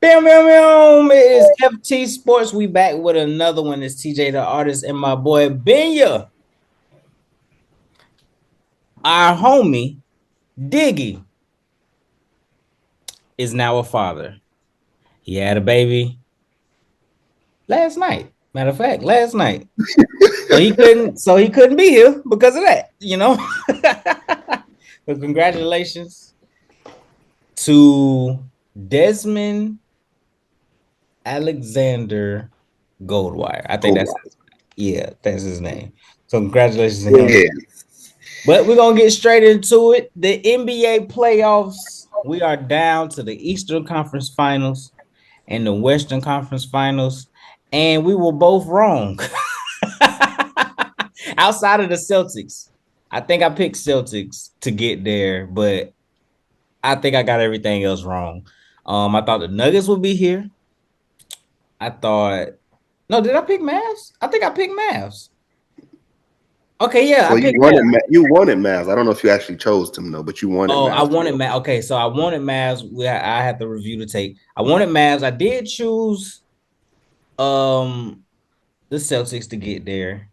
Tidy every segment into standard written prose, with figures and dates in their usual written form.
Bam, bam, bam. It is Ftsports. We back with another one. It's TeeJay the artist and my boy Benya, our homie Diggy, is now a father. He had a baby last night. Matter of fact, last night. So he couldn't be here because of that. But congratulations to Desmond Alexander Goldwire. I think Oh, that's his name. So congratulations to him. yeah. But we're gonna get straight into it. The NBA playoffs. We are down to the Eastern Conference Finals and the Western Conference Finals, and we were both wrong. Outside of the Celtics, I think I picked Celtics to get there, but I think I got everything else wrong. I thought the Nuggets would be here. I thought no, did I pick Mavs? I think I picked Mavs. Okay, yeah, I Well, you picked wanted Mavs. You wanted Mavs. I don't know if you actually chose them though, but you wanted Oh, I Mavs to wanted go. Mavs. Okay, so I wanted Mavs. I had to review the tape. I wanted Mavs. I did choose um the Celtics to get there.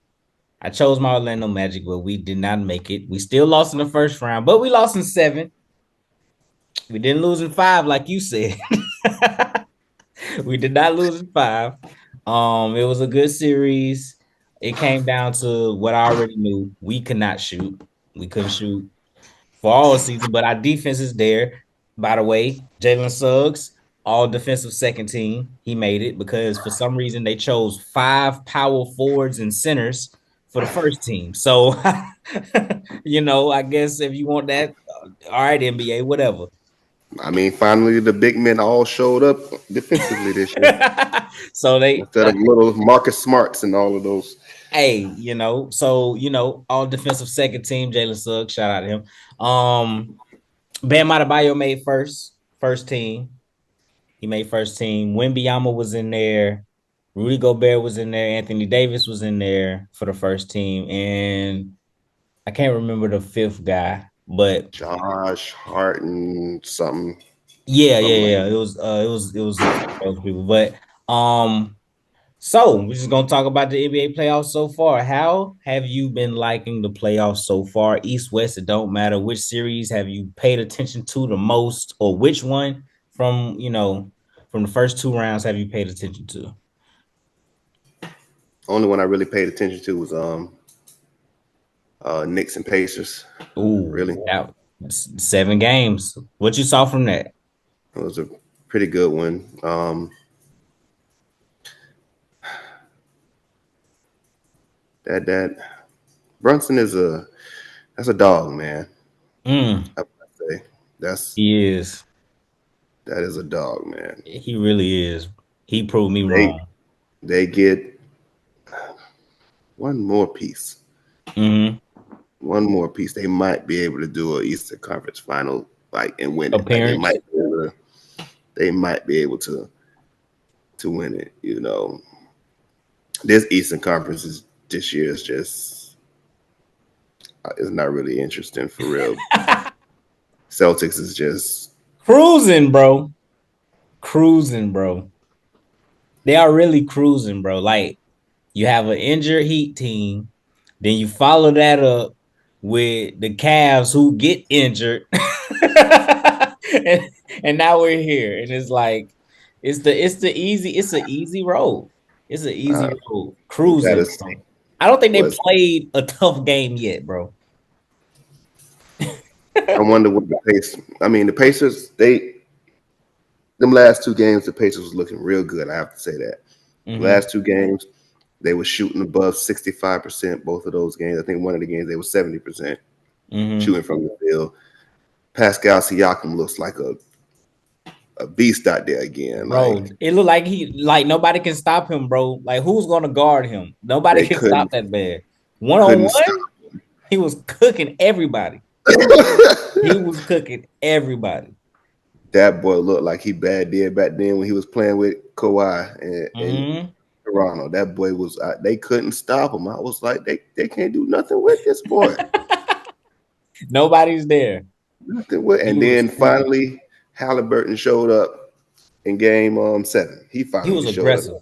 I chose my Orlando Magic, but we did not make it. We still lost in the first round, but we lost in seven. We didn't lose in five, like you said. We did not lose in five. It was a good series. It came down to what I already knew. We could not shoot. We couldn't shoot for all season, but our defense is there. By the way, Jalen Suggs, all defensive second team, he made it because for some reason they chose five power forwards and centers for the first team. So, I guess if you want that, all right, NBA, whatever. I mean, finally the big men all showed up defensively this year So they instead of little Marcus Smarts and all of those. hey, all defensive second team, Jalen Suggs, shout out to him. Bam Adebayo made first team. He made first team. Wembyama was in there. Rudy Gobert was in there. Anthony Davis was in there for the first team, and I can't remember the fifth guy, but Josh Harton, something, yeah, yeah, something like yeah. It was a few of those people, but um. So we're just gonna talk about the NBA playoffs so far. How have you been liking the playoffs so far? East, West, it don't matter. Which series have you paid attention to the most, or which one from the first two rounds have you paid attention to? only one I really paid attention to was Knicks and Pacers. Ooh, Really, that 7 games. What you saw from that? it was a pretty good one. That Brunson is a dog, man. Mm, I would say that's he is. that is a dog, man. He really is. He proved me They wrong. they get one more piece. Mm-hmm. One more piece. They might be able to do a Eastern Conference final and win it. Like Appearance. they might be able to win it. This Eastern Conference is this year is just it's not really interesting for real. Celtics is just Cruising, bro. Cruising, bro. They are really cruising, bro. Like you have an injured Heat team, then you follow that up with the Cavs who get injured, and, and now we're here, and it's like it's an easy road. It's an easy uh, road we gotta cruising, see bro. I don't think they what's. played a tough game yet, bro. I wonder what the pace. I mean, the Pacers. Them last two games, the Pacers was looking real good. I have to say that. Mm-hmm. Last two games, they were shooting above 65%. Both of those games. I think one of the games they were 70% Mm-hmm. shooting from the field. Pascal Siakam looks like a beast out there again. Bro, it looked like nobody can stop him, bro. Like who's gonna guard him? Nobody They can stop couldn't that man. One on couldn't stop. one, he was cooking everybody. He was cooking everybody. That boy looked like he bad did back then when he was playing with Kawhi and Hmm. Toronto. That boy was they couldn't stop him. I was like, they can't do nothing with this boy. Nobody's there. Nothing with. He And was then cooking. finally Halliburton showed up in game 7. He He was finally showed up. aggressive.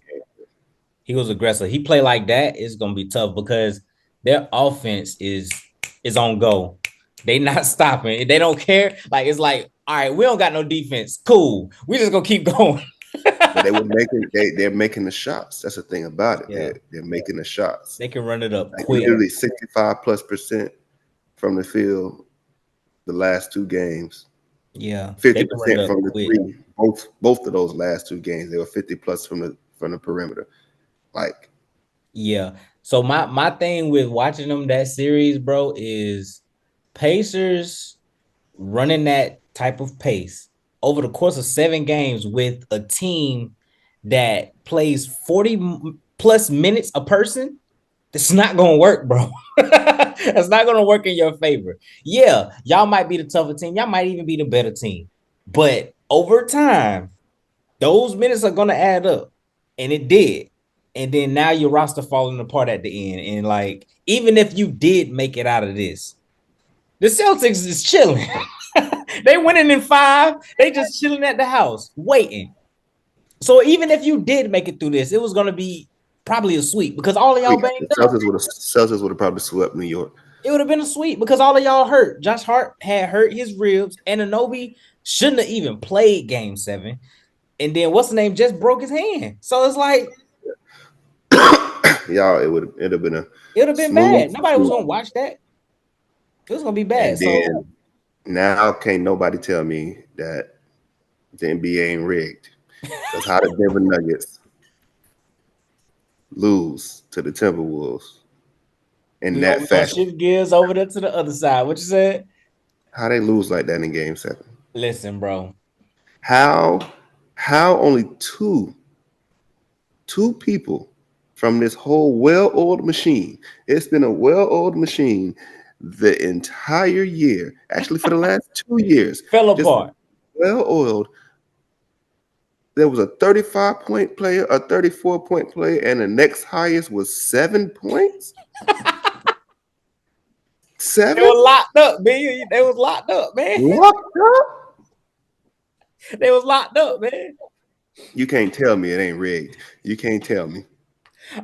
He was aggressive. He played like that, it's gonna be tough because their offense is on go. They not stopping. They don't care. Like it's like, all right, we don't got no defense. Cool. We just gonna keep going. But they're making the shots. That's the thing about it. Yeah, They're making the shots. they can run it up Like quick. literally 65+% from the field the last 2 games. Yeah, they can run 50% it up from the quick. three. Both of those last 2 games, they were 50 plus from the perimeter. Like, Yeah. So my thing with watching them that series, bro, is Pacers running that type of pace over the course of 7 games with a team that plays 40 plus minutes a person. It's not gonna work, bro. It's not gonna work in your favor. Yeah, y'all might be the tougher team. Y'all might even be the better team. But over time, those minutes are gonna add up. And it did. And then now your roster falling apart at the end. And like, even if you did make it out of this, the Celtics is chilling. They winning in 5. They just chilling at the house, waiting. So even if you did make it through this, it was gonna be probably a sweep because all of y'all banged the up. Celtics would have probably swept New York. It would have been a sweep because all of y'all hurt. Josh Hart had hurt his ribs, and Anobi shouldn't have even played Game 7. And then what's the name just broke his hand. So it's like Y'all, it'd have been a it would have been smooth bad. Nobody was gonna watch that. It was gonna be bad. and So then now can't nobody tell me that the NBA ain't rigged. Because how the Denver Nuggets lose to the Timberwolves in we that gonna fashion? shift gears over there to the other side. What you said? How they lose like that in game 7? Listen, bro. How only two people from this whole well-oiled machine. It's been a well-oiled machine the entire year. Actually, for the last 2 years, Fell just apart. well-oiled. There was a 35-point player, a 34-point player, and the next highest was 7 points. They were 7 locked up, man. They was locked up, man. locked up. They was locked up, man. You can't tell me it ain't rigged. You can't tell me.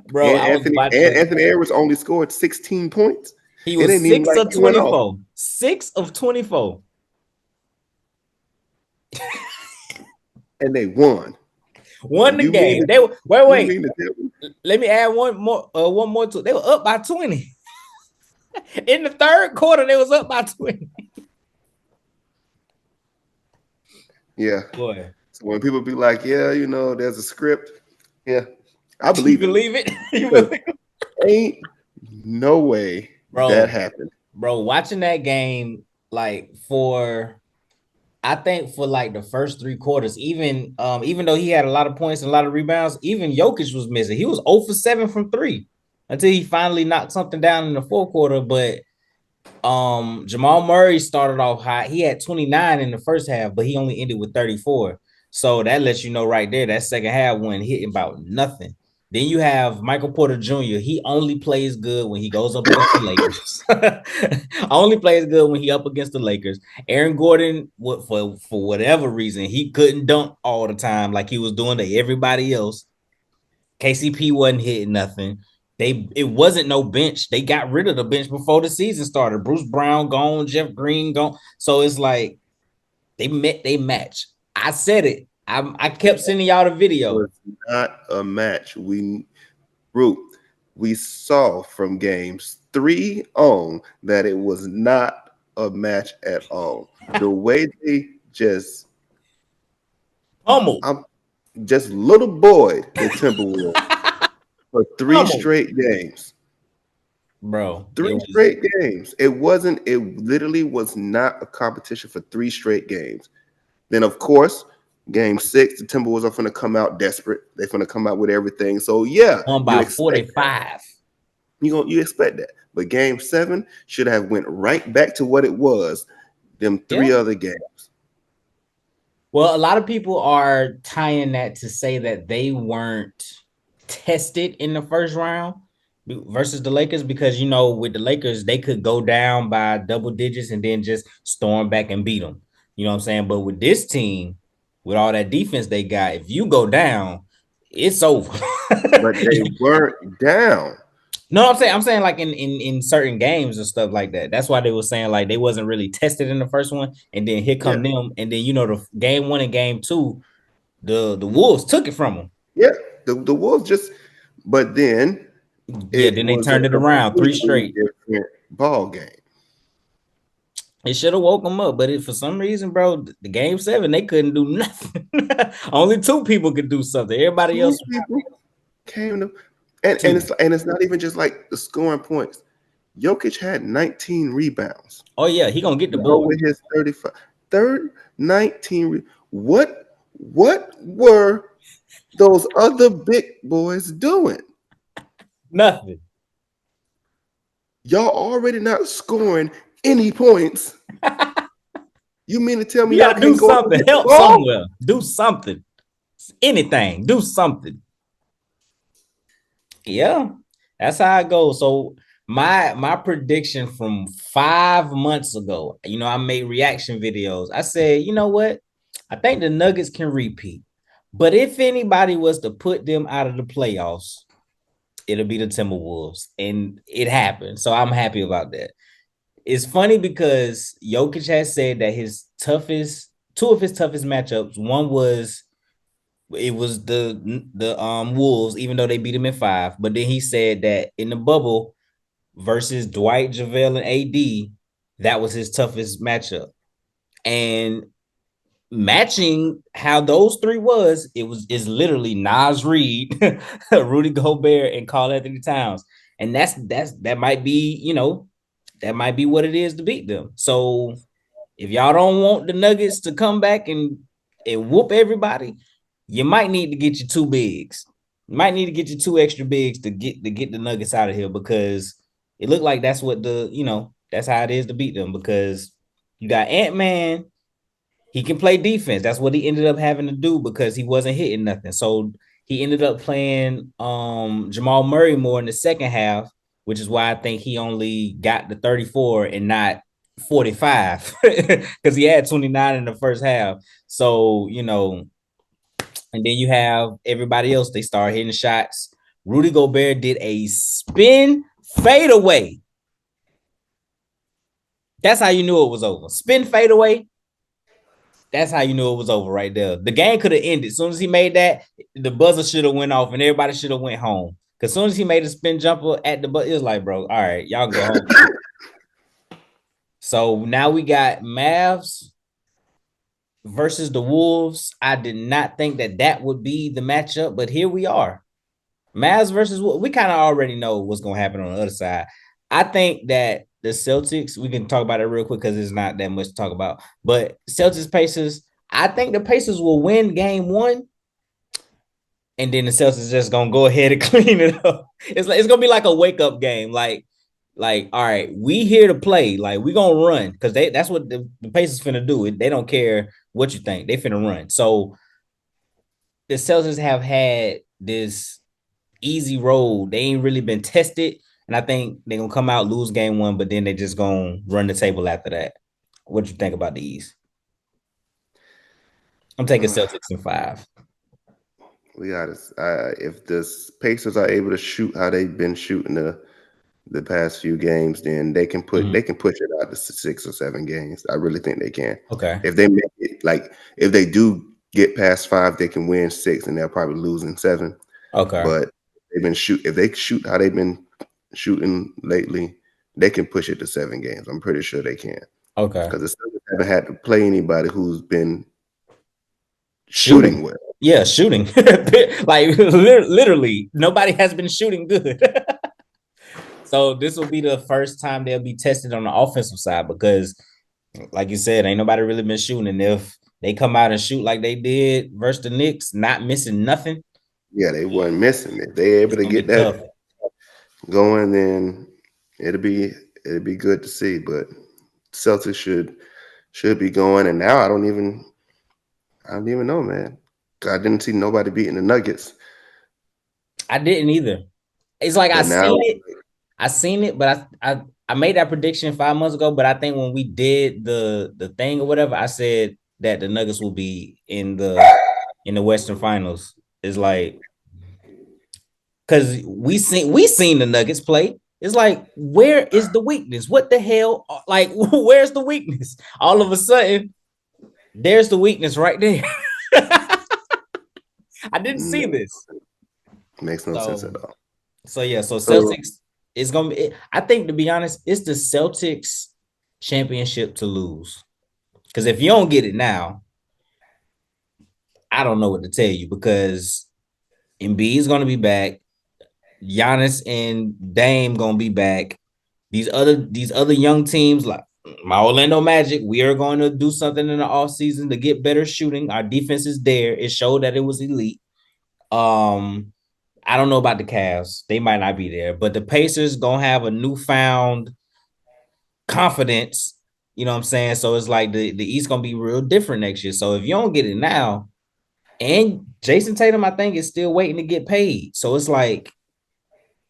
Bro, And I was watching. Anthony Edwards only scored 16 points. He It was ain't even 6 like of he went off. 24. 6 of 24. And they won. Won the You mean game. to, They were wait, you wait. mean to tell me? Let me add one more to. They were up by 20. In the third quarter, they was up by 20. Yeah. Boy, So when people be like, yeah, there's a script. Yeah, I you believe it. believe it? You Because believe it? ain't no way that Bro, happened. bro, watching that game, like I think for like the first 3 quarters, even though he had a lot of points and a lot of rebounds, even Jokic was missing. He was 0 for 7 from 3 until he finally knocked something down in the fourth quarter. But Jamal Murray started off hot. He had 29 in the first half, but he only ended with 34. So that lets you know right there that second half wasn't hitting about nothing. Then you have Michael Porter Jr. He only plays good when he goes up against the Lakers. Only plays good when he up against the Lakers. Aaron Gordon, for whatever reason, he couldn't dunk all the time like he was doing to everybody else. KCP wasn't hitting nothing. It wasn't no bench. They got rid of the bench before the season started. Bruce Brown gone, Jeff Green gone. So it's like they match. I said it. I kept sending y'all the It video. was not a match. We saw from games 3 on that it was not a match at all. The way they Hummel. I'm just little boy the Timberwolves for 3 Hummel. straight games. Bro, it 3 was straight games. It literally was not a competition for 3 straight games. Then, of course, game 6, the Timberwolves are going to come out desperate. They're going to come out with everything. So, yeah, won you by expect that. 45. You expect that. But game 7 should have went right back to what it was them 3 other games. Well, a lot of people are tying that to say that they weren't tested in the first round versus the Lakers because with the Lakers they could go down by double digits and then just storm back and beat them. You know what I'm saying? But with this team, with all that defense they got. If you go down, it's over. but they weren't down. No, I'm saying like in certain games and stuff like that. That's why they were saying like they wasn't really tested in the first one, and then here Yeah, come them, and then the game one and game two, the Wolves took it from them. yeah. The Wolves just, but then Yeah, it then they was a turned it around three completely straight. different ball game. It should have woke them up, but for some reason, bro, the game seven they couldn't do nothing. Only two people could do something. Everybody else Two people came to, two. and it's not even just like the scoring points. Jokic had 19 rebounds. Oh yeah, he gonna get the To go board. with his 35. Third 19. What were those other big boys doing? Nothing. Y'all already not scoring any points. You mean to tell me You y'all gotta do can't go up and something. get the Help ball? somewhere. Do something. Anything. Do something. Yeah, that's how it goes. So my prediction from 5 months ago, I made reaction videos. I said, you know what? I think the Nuggets can repeat. But if anybody was to put them out of the playoffs, it'll be the Timberwolves. And it happened. So I'm happy about that. It's funny because Jokic has said that two of his toughest matchups, one was it was the Wolves, even though they beat him in five. But then he said that in the bubble versus Dwight, JaVale, and AD, that was his toughest matchup. And matching how those three was, is literally Nas Reed, Rudy Gobert, and Karl-Anthony Towns. And that might be, that might be what it is to beat them. So if y'all don't want the Nuggets to come back and whoop everybody, you might need to get your two bigs. You might need to get your two extra bigs to get the Nuggets out of here because it looked like that's what that's how it is to beat them because you got Ant-Man. He can play defense. That's what he ended up having to do because he wasn't hitting nothing. So he ended up playing Jamal Murray more in the second half, which is why I think he only got the 34 and not 45 because he had 29 in the first half. So, and then you have everybody else, they start hitting shots. Rudy Gobert did a spin fadeaway. That's how you knew it was over. Spin fadeaway. That's how you knew it was over right there. The game could have ended. As soon as he made that, the buzzer should have went off and everybody should have went home. Because as soon as he made a spin jumper at the buzzer, it was like, bro, all right, y'all go home. So now we got Mavs versus the Wolves. I did not think that would be the matchup, but here we are. Mavs versus we kind of already know what's going to happen on the other side. I think that the Celtics, we can talk about it real quick because it's not that much to talk about. But Celtics Pacers, I think the Pacers will win game one, and then the Celtics just gonna go ahead and clean it up. It's gonna be like a wake up game. Like all right, we here to play. Like we gonna run because that's what the Pacers finna do. They don't care what you think. They finna run. So the Celtics have had this easy road. They ain't really been tested. And I think they're gonna come out, lose game one, but then they just gonna run the table after that. What you think about the East? I'm taking Celtics in five. We got if the Pacers are able to shoot how they've been shooting the past few games, then they can push it out to 6 or 7 games. I really think they can. Okay. If they make it like if they do get past 5, they can win 6, and they'll probably lose in 7. Okay. But if they shoot how they've been shooting lately, they can push it to 7 games. I'm pretty sure they can Okay. because the Celtics haven't had to play anybody who's been shooting Shooting. well. Yeah, shooting. Like literally, nobody has been shooting good. So this will be the first time they'll be tested on the offensive side because, like you said, ain't nobody really been shooting. And if they come out and shoot like they did versus the Knicks, not missing nothing, Yeah, they weren't missing it. They able it's to gonna get be tough. that going, then it'll be good to see. But Celtics should be going. And now I don't even know, man. I didn't see nobody beating the Nuggets. I didn't either. It's like I But now, seen it. I seen it, but I made that prediction 5 months ago. But I think when we did the thing or whatever, I said that the Nuggets will be in the Western Finals. Is like because we seen the Nuggets play. It's like, where is the weakness? What the hell? Like, where's the weakness? All of a sudden, there's the weakness right there. I didn't see this. Makes no sense at So, all. so yeah, so So Celtics is gonna be. I think, to be honest, it's the Celtics championship to lose. Because if you don't get it now, I don't know what to tell you. Because Embiid is gonna be back. Giannis and Dame gonna be back. These other young teams like my Orlando Magic, we are going to do something in the offseason to get better shooting. Our defense is there. It showed that it was elite. Um, I don't know about the Cavs. They might not be there, but the Pacers gonna have a newfound confidence. You know what I'm saying? So it's like the East gonna be real different next year. So if you don't get it now, and Jason Tatum, I think, is still waiting to get paid. So it's like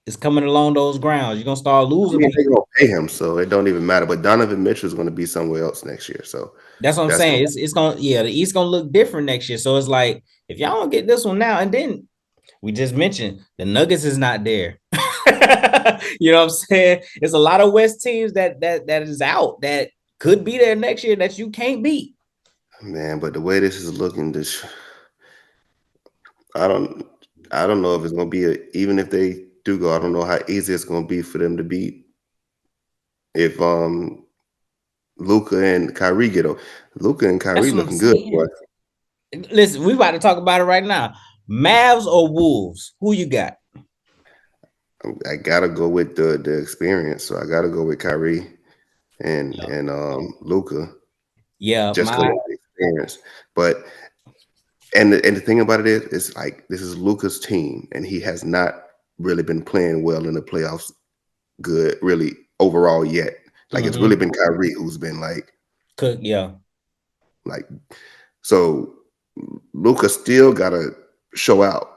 it's coming along those grounds. You're gonna start I losing mean, they're people. gonna pay him, so it don't even matter. But Donovan Mitchell is gonna be somewhere else next year, so That's what I'm that's gonna. saying. It's gonna, yeah, the East gonna look different next year. So it's like, if y'all don't get this one now, and then we just mentioned the Nuggets is not there. You know what I'm saying? It's a lot of West teams that is out that could be there next year that you can't beat. Man, but the way this is looking, this I don't I don't know if it's gonna be even if they do go. I don't know how easy it's gonna be for them to beat if Luca and Kyrie get over. Luca and Kyrie That's what I'm looking good, boy. saying. Listen, we about to talk about it right now. Mavs or Wolves? Who you got? I gotta go with the experience, so I gotta go with Kyrie Yeah, and Luca yeah, just because of the experience. But and the thing about it is, it's like this is Luca's team, and he has not really been playing well in the playoffs. Good, really overall yet. Like it's really mm-hmm. been Kyrie who's been Cook, yeah. like so. Luca still gotta show out.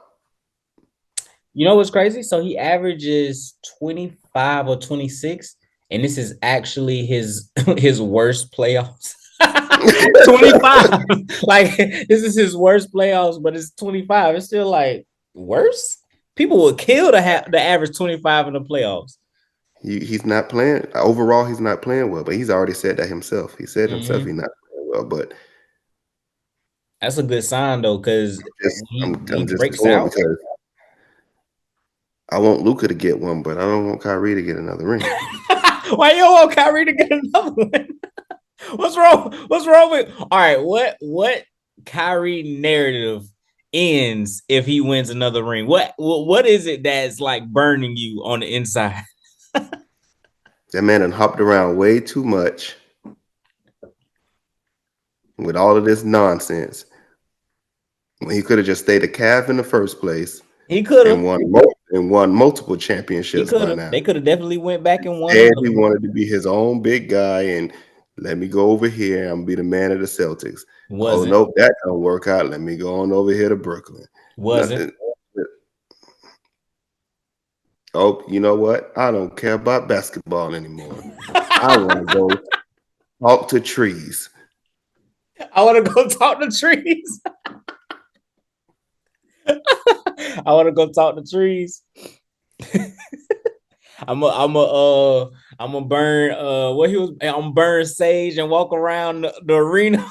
You know what's crazy? So he averages 25 or 26, and this is actually his his worst playoffs. 25. Like, this is his worst playoffs, but it's 25. It's still like worse. People would kill to have the average 25 in the playoffs. He's not playing overall. He's not playing well, but he's already said that himself. He said himself he's Mm-hmm. not playing well. But That's a good sign though, because just he I'm just breaks going out. because I want Luca to get one, but I don't want Kyrie to get another ring. Why you don't want Kyrie to get another one? What's wrong? What's wrong with? All right, what Kyrie narrative ends if he wins another ring? What is it that's like burning you on the inside? That man done hopped around way too much with all of this nonsense. When he could have just stayed a calf in the first place He could and have. won multiple He championships could by have. now. They could have definitely went back and won And he another one. wanted to be his own big guy and let me go over here. I'm gonna be the man of the Celtics. Oh Wasn't. nope, that don't work out. Let me go on over here to Brooklyn. Wasn't. Nothing. Oh, you know what? I don't care about basketball anymore. I want to go talk to trees. I want to go talk to trees. I want to go talk to trees. I'm gonna burn what he was. I'm burn sage and walk around the arena.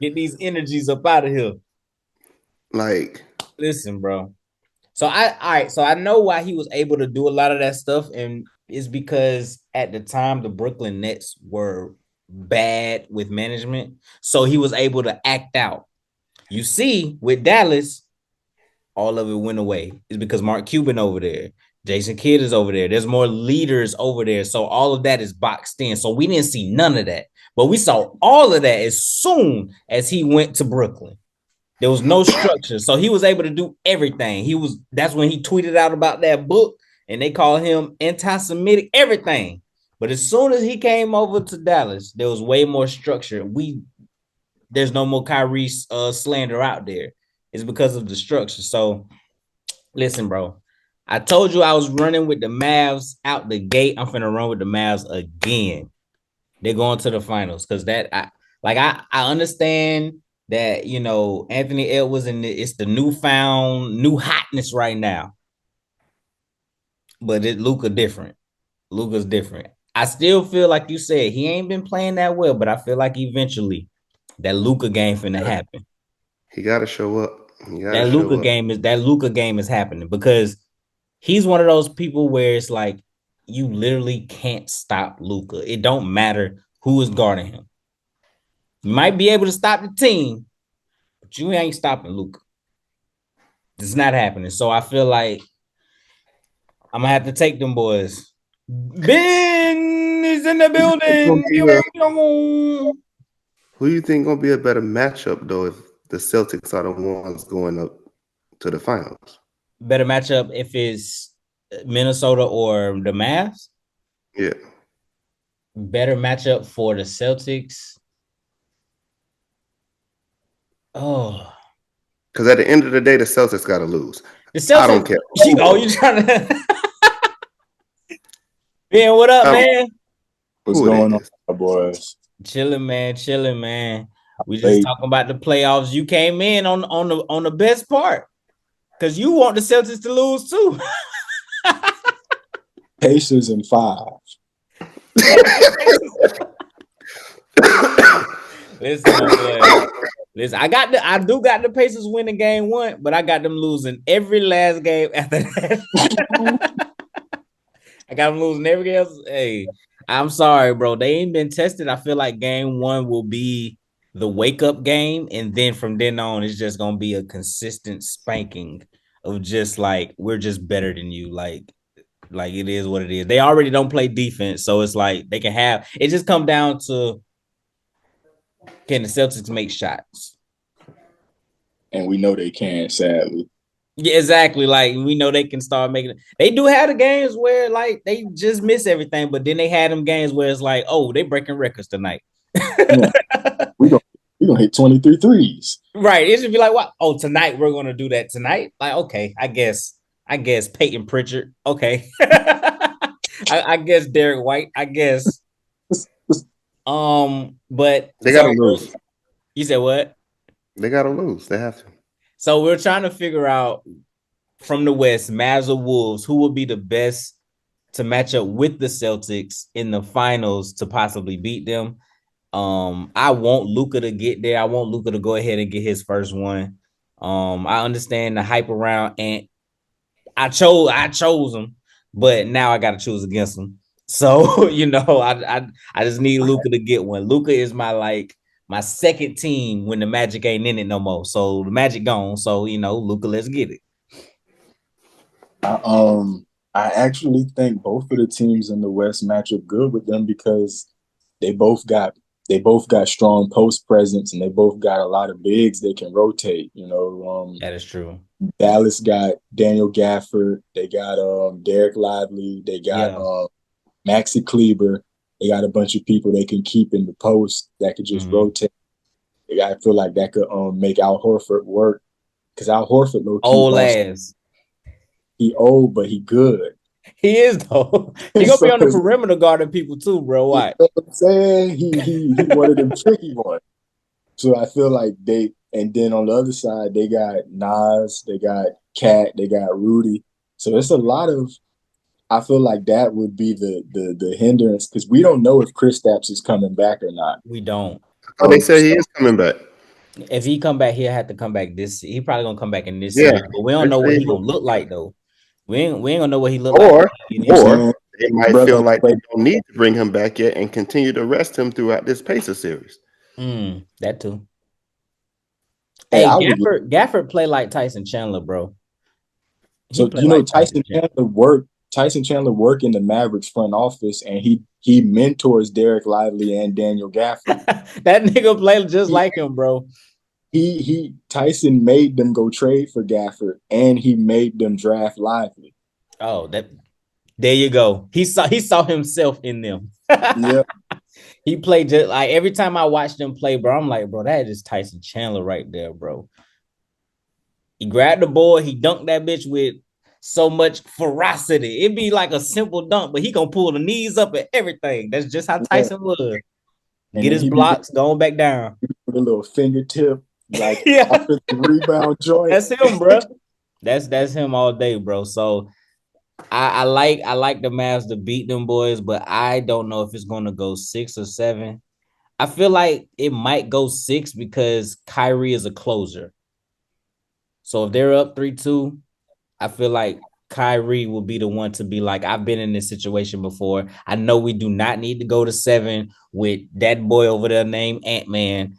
Get these energies up out of here. Like, Listen, bro. So all right. So I know why he was able to do a lot of that stuff, and it's because at the time the Brooklyn Nets were bad with management, so he was able to act out. You see, with Dallas, all of it went away. It's because Mark Cuban over there, Jason Kidd is over there. There's more leaders over there, so all of that is boxed in. So we didn't see none of that, but we saw all of that as soon as he went to Brooklyn. There was no structure. So he was able to do everything. That's when he tweeted out about that book and they call him anti-Semitic, everything. But as soon as he came over to Dallas, there was way more structure. There's no more Kyrie slander out there. It's because of the structure. So listen, bro. I told you I was running with the Mavs out the gate. I'm finna run with the Mavs again. They're going to the finals because Like I understand that Anthony Edwards and it's the new hotness right now, but Luka different. Luka's different. I still feel like you said he ain't been playing that well, but I feel like eventually that Luka game finna happen. He got to show up. He got to That show Luka up. game is that Luka game is happening because he's one of those people where it's like you literally can't stop Luka. It don't matter who is guarding him. You might be able to stop the team, but you ain't stopping Luka. It's not happening. So I feel like I'm gonna have to take them boys. Ben is in the building. Who you think gonna be a better matchup though if the Celtics are the ones going up to the finals? Better matchup if it's Minnesota or the Mavs. Yeah, Better matchup for the Celtics. Oh, because at the end of the day, the Celtics got to lose. the I Celtics. don't care. Oh, you trying to? Ben, what up, Um, man? What's who it going on, is? boys? Chilling, man. Chilling, man. We just Hey, talking about the playoffs. You came in on the best part because you want the Celtics to lose too. Pacers in 5. Listen, my boy. Listen, I do got the Pacers winning game 1, but I got them losing every last game after that. I got them losing every game else. Hey, I'm sorry, bro. They ain't been tested. I feel like game 1 will be the wake up game, and then from then on, it's just gonna be a consistent spanking of just like we're just better than you. Like it is what it is. They already don't play defense, so it's like they can have it. Just come down to can the Celtics make shots? And we know they can, sadly. Yeah, exactly. Like we know they can start making it. They do have the games where like they just miss everything, but then they had them games where it's like, oh, they breaking records tonight. Yeah, we gonna, we gonna hit 23 threes. Right. It should be like, what? Oh, tonight we're gonna do that tonight. Like, okay, I guess Peyton Pritchard. Okay. I guess Derek White. I guess. But They got so to lose. you said what? They got to lose. They have to. So we're trying to figure out from the West, Mavs or Wolves, who will be the best to match up with the Celtics in the finals to possibly beat them. I want Luka to get there. I want Luka to go ahead and get his first one. I understand the hype around, and I chose him, but now I got to choose against him. So I just need Luka to get one. Luka is my second team when the Magic ain't in it no more. So the Magic gone. So Luka, let's get it. I actually think both of the teams in the West match up good with them because they both got strong post presence and they both got a lot of bigs they can rotate. That is true. Dallas got Daniel Gafford, they got Derek Lively, they got Maxi Kleber. They got a bunch of people they can keep in the post that could just rotate. I feel like that could make Al Horford work because Al Horford low key old ass. He old, but he good. He is though. He gonna be on the perimeter guarding people too, bro. What? You know what I'm saying? He one of them tricky ones. So I feel like and then on the other side they got Nas, they got Cat, they got Rudy. So it's a lot of. I feel like that would be the hindrance because we don't know if Kristaps is coming back or not. We don't. Oh, they said he is coming back. If he come back, he'll have to come back this. He probably gonna come back in this series, but we don't know what he gonna look like though. We ain't gonna know what he look like. Or they might feel like they don't need to bring him back yet and continue to rest him throughout this Pacer series. That too. Hey, Gafford play like Tyson Chandler, bro. So Tyson Chandler work in the Mavericks front office, and he mentors Derek Lively and Daniel Gafford. That nigga play just like him, bro. Tyson made them go trade for Gafford, and he made them draft Lively. Oh, there you go. He saw himself in them. Yeah. He played just like every time I watch them play, bro. I'm like, bro, that is Tyson Chandler right there, bro. He grabbed the ball, he dunked that bitch with so much ferocity. It'd be like a simple dunk, but he gonna pull the knees up and everything. That's just how Tyson was. and Get then his he be blocks, going back down. with a little fingertip, like Yeah, offensive rebound joint. that's him, bro. That's him all day, bro. So I like the Mavs to beat them boys, but I don't know if it's gonna go 6 or 7. I feel like it might go 6 because Kyrie is a closer. So if they're up 3-2, I feel like Kyrie will be the one to be like, I've been in this situation before. I know we do not need to go to 7 with that boy over there named Ant-Man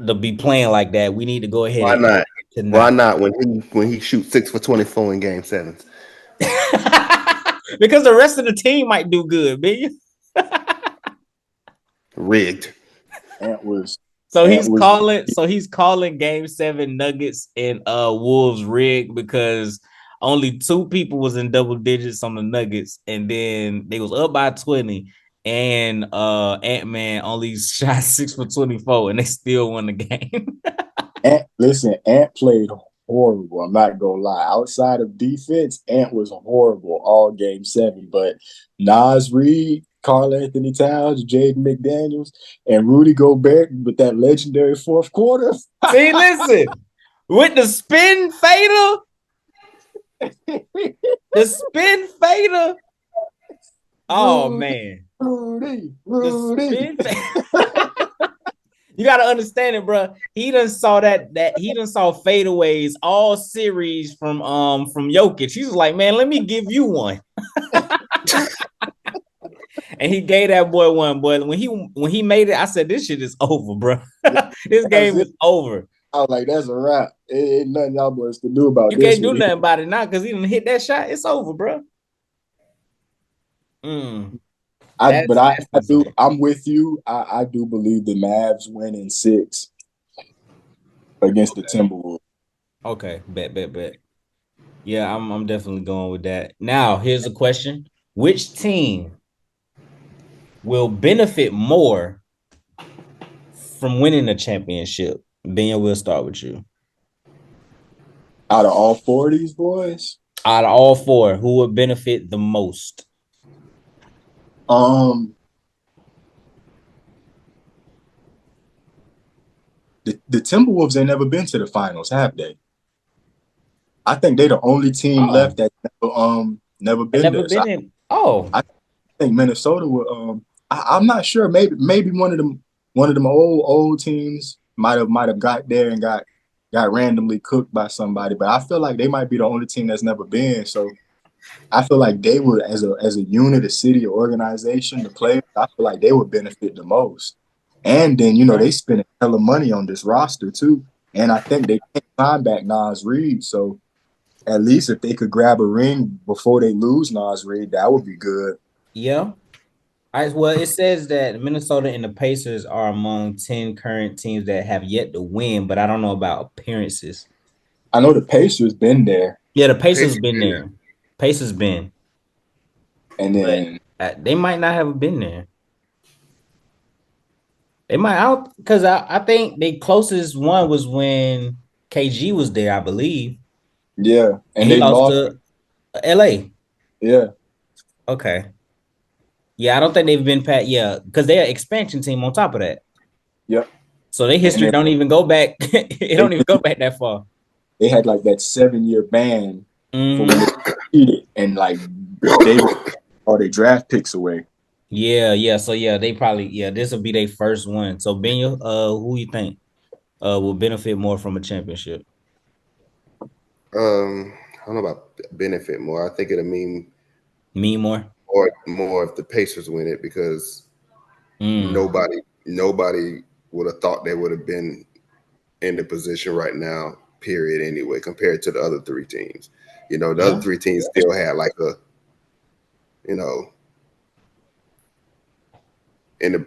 to be playing like that. We need to go ahead Why and not? to Why not. not when he shoots 6 for 24 in game sevens? Because the rest of the team might do good, man. Rigged. Ant was So Ant he's was calling. So he's calling Game 7 Nuggets and Wolves rigged because only 2 people was in double digits on the Nuggets, and then they was up by 20, and Ant-Man only shot 6 for 24, and they still won the game. Ant. Listen, Ant played horrible. I'm not gonna lie. Outside of defense, Ant was horrible all game 7. But Nas Reed, Karl Anthony Towns, Jaden McDaniels, and Rudy Gobert with that legendary fourth quarter. See, listen, with the spin fader, the spin fader. Oh Rudy, man, Rudy, the Rudy. spin fader. You gotta understand it, bro. He done saw that he done saw fadeaways all series from Jokic. He's like, man, let me give you one. And he gave that boy one. But when he made it, I said, this shit is over, bro. This That was game it. is over. I was like, that's a wrap. Ain't nothing y'all boys can do about You this can't do one. nothing about it now because he didn't hit that shot. It's over, bro. But That's I do. insane. I'm with you. I do believe the Mavs win in 6 against the Timberwolves. Okay, bet. Yeah, I'm definitely going with that. Now, here's a question. Which team will benefit more from winning a championship? Ben, we'll start with you. Out of all 4 of these boys, Out of all 4, who would benefit the most? um, the Timberwolves ain't never been to the finals, have they? I think they the only team Oh, left that never I been never there. So been in. Oh, I think Minnesota would. I'm not sure. Maybe one of them old teams might have got there and got randomly cooked by somebody. But I feel like they might be the only team that's never been. So I feel like they would, as a unit, a city, or organization, the players. I feel like they would benefit the most. And then they spend a hell of money on this roster too. And I think they can't sign back Nas Reed. So at least if they could grab a ring before they lose Nas Reed, that would be good. yeah. All right. Well, it says that Minnesota and the Pacers are among 10 current teams that have yet to win, but I don't know about appearances. I know the Pacers been there, Yeah, the Pacers Pace been there. Pacers been, and but then they might not have been there. They might out because I think the closest one was when KG was there, I believe, yeah, and and he they lost lost. to LA. Yeah, Okay. Yeah, I don't think they've been past. Yeah, because they're an expansion team on top of that. yep. So their And history then don't even go back. It they don't even go back that far. they had like that 7-year ban for when they Mhm. cheated, and like they all their draft picks away. Yeah. So yeah, they probably this will be their first one. So Benya, who you think will benefit more from a championship? I don't know about benefit more. I think it'll mean Me more. more if the Pacers win it because Mm. nobody would have thought they would have been in the position right now, period, anyway, compared to the other 3 teams. The other Yeah. 3 teams still had like a, you know, in the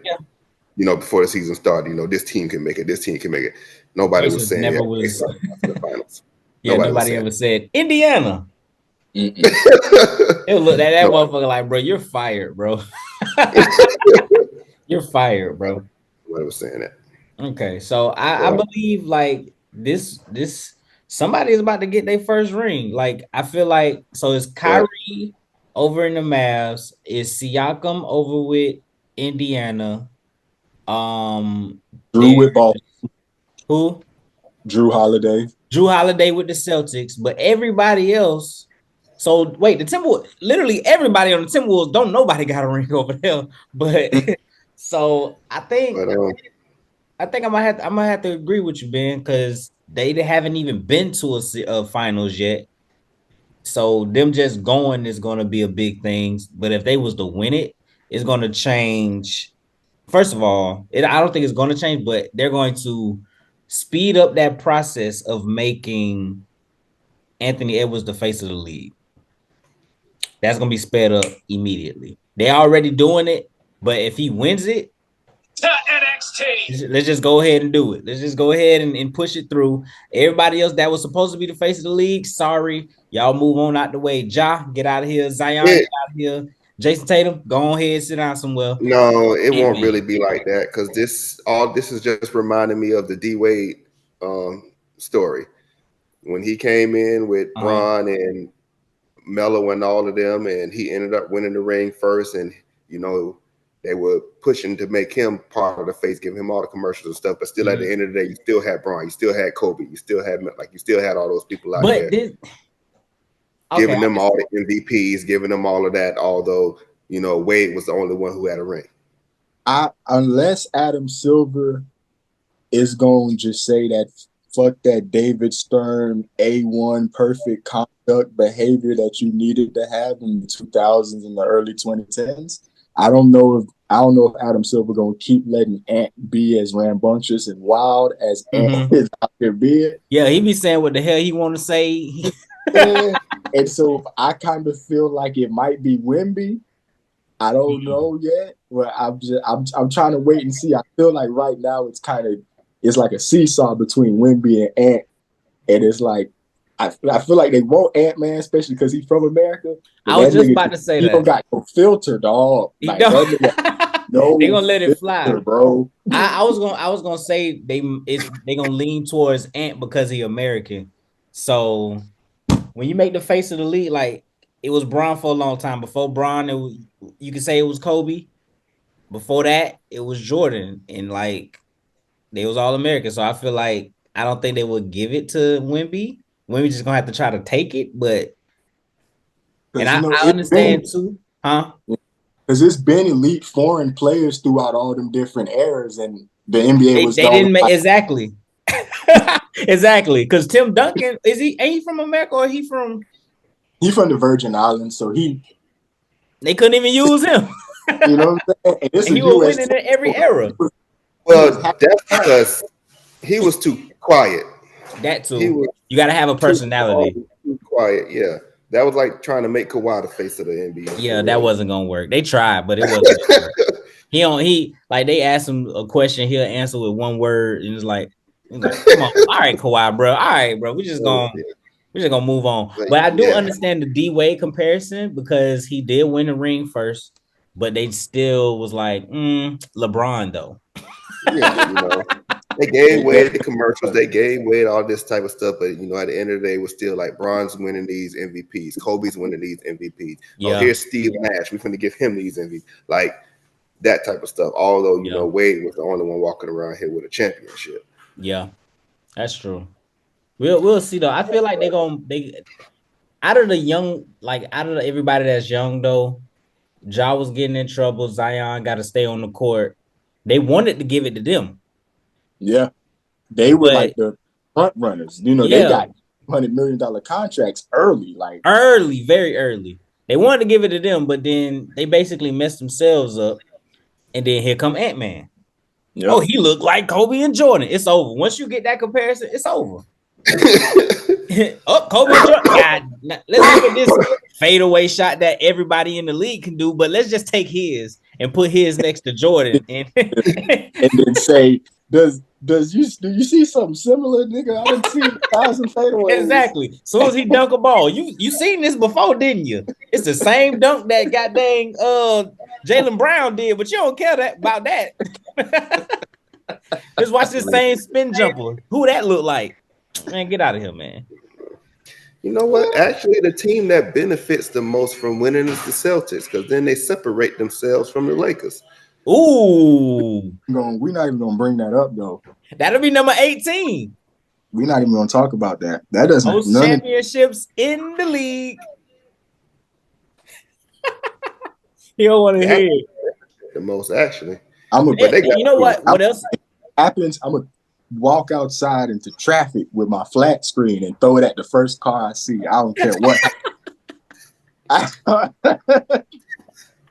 Yeah. before the season started, this team can make it, this team can make it. Nobody was Pacers saying, yeah, never Pacers was. are going to the finals. Yeah, Nobody was nobody saying ever said Indiana. Mm-mm. It would look that nobody, motherfucker like, bro, you're fired, bro. You're fired, bro. nobody was saying that. Okay, so I So, believe like this somebody is about to get their first ring. Like I feel like so it's yeah, Kyrie over in the Mavs, is Siakam over with Indiana, Drew There's with ball. who? Drew Holiday. Drew Holiday with the Celtics, but everybody else. So wait, the Timberwolves, literally everybody on the Timberwolves, don't nobody got a ring over there. But so But I think I'm gonna have to agree with you, Ben, because they haven't even been to a finals yet. So them just going is gonna be a big thing. But if they was to win it, it's gonna change. First of all, I don't think it's gonna change, but they're going to speed up that process of making Anthony Edwards the face of the league. That's gonna be sped up immediately. They're already doing it, but if he wins it, to NXT. Let's just go ahead and do it. Let's just go ahead and push it through. Everybody else that was supposed to be the face of the league, sorry. Y'all move on out the way. Ja, get out of here. Zion, get out of here. Jason Tatum, go on ahead, sit down somewhere. no, it won't Ant-Man. really be like that because this is just reminding me of the D Wade story when he came in with Bron and Melo and all of them, and he ended up winning the ring first, and they were pushing to make him part of the face, giving him all the commercials and stuff. But still, at the end of the day, you still had Bron, you still had Kobe, you still had all those people out there, giving them all the MVPs, giving them all of that. Although Wade was the only one who had a ring. Unless Adam Silver is going to just say that fuck that David Stern A1 perfect conduct behavior that you needed to have in the 2000s and the early 2010s. I don't know if Adam Silver gonna keep letting Ant be as rambunctious and wild as Ant is out there being. Yeah, he be saying what the hell he want to say. And so I kind of feel like it might be Wemby. I don't know yet, but I'm trying to wait and see. I feel like right now it's like a seesaw between Wemby and Ant, and it's like I feel like they want Ant-Man, especially because he's from America. I was just about to say he that. don't got no filter, dog. Like, that nigga, no, they gonna let it fly, bro. I was gonna say they gonna lean towards Ant because he American. So when you make the face of the league, like it was Bron for a long time. Before Bron, you could say it was Kobe. Before that, it was Jordan, and like they was all American. So I feel like I don't think they would give it to Wemby. Wemby just gonna have to try to take it, but and I understand too, huh? Because it's been elite foreign players throughout all them different eras, and the NBA was they didn't make exactly. Exactly, because Tim Duncan ain't he from America or he from the Virgin Islands, so they couldn't even use him. You know what I'm saying? And he was winning in every era. Well, that's because he was too quiet. That too. You got to have a personality. Too quiet, yeah. That was like trying to make Kawhi the face of the NBA. Yeah, that wasn't gonna work. They tried, but it wasn't gonna work. He like they asked him a question, he'll answer with one word, and it's like come on, all right, Kawhi, bro, all right, bro, we're just gonna move on. But I do understand the D Wade comparison because he did win the ring first, but they still was like LeBron though. Yeah, they gave Wade the commercials, they gave Wade all this type of stuff, but at the end of the day, it was still like Bron's winning these MVPs, Kobe's winning these MVPs. Yeah. Oh, here's Steve Nash, we're gonna give him these MVPs, like that type of stuff. Although Wade was the only one walking around here with a championship. Yeah, that's true. We'll see though. I feel like they out of everybody that's young though. Ja was getting in trouble. Zion got to stay on the court. They wanted to give it to them. Yeah, they were like the front runners. They got $100 million contracts early, very early. They wanted to give it to them, but then they basically messed themselves up. And then here come Ant-Man. Yep. Oh, he looked like Kobe and Jordan. It's over. Once you get that comparison, it's over. Kobe and Jordan. God, let's look at this fadeaway shot that everybody in the league can do, but let's just take his and put his next to Jordan and then say, do you see something similar, nigga? I didn't see 1,000 fadeaways. Exactly. As soon as he dunk a ball, you seen this before, didn't you? It's the same dunk that goddamn Jaylen Brown did, but you don't care about that. Just watch this same spin jumper. Who that look like? Man, get out of here, man. You know what? Actually, the team that benefits the most from winning is the Celtics, because then they separate themselves from the Lakers. Ooh, We're not even gonna bring that up though. that'll be number 18. We're not even gonna talk about that. That doesn't have Most none of championships in the league. You don't want to Yeah, hear it. the most actually. I'm a But they got You know what? What else? happens. I'm gonna walk outside into traffic with my flat screen and throw it at the first car I see. I don't care what.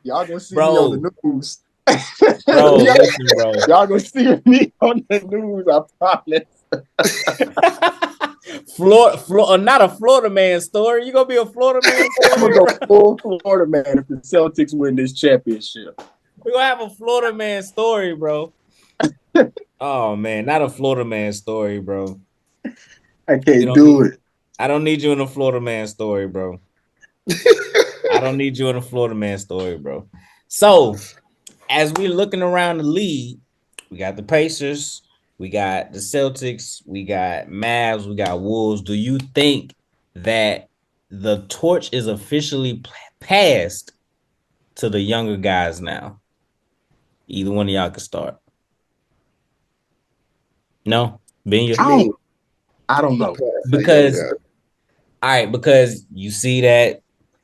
Y'all gonna see me on Bro, the news. bro, y'all, listen, bro. y'all gonna see me on the news. I promise. Florida, not a Florida man story. You gonna be a Florida man I'm gonna story, go bro? full Florida man if the Celtics win this championship. We gonna have a Florida man story, bro. Oh man, not a Florida man story, bro. I You can't don't do need. it. I don't need you in a Florida man story, bro. I don't need you in a Florida man story, bro. So as we're looking around the league, we got the Pacers, we got the Celtics, we got Mavs, we got Wolves. Do you think that the torch is officially passed to the younger guys now? Either one of y'all can start. No, I Benya, mean, I don't the know. past the young because guy. all right, because you see that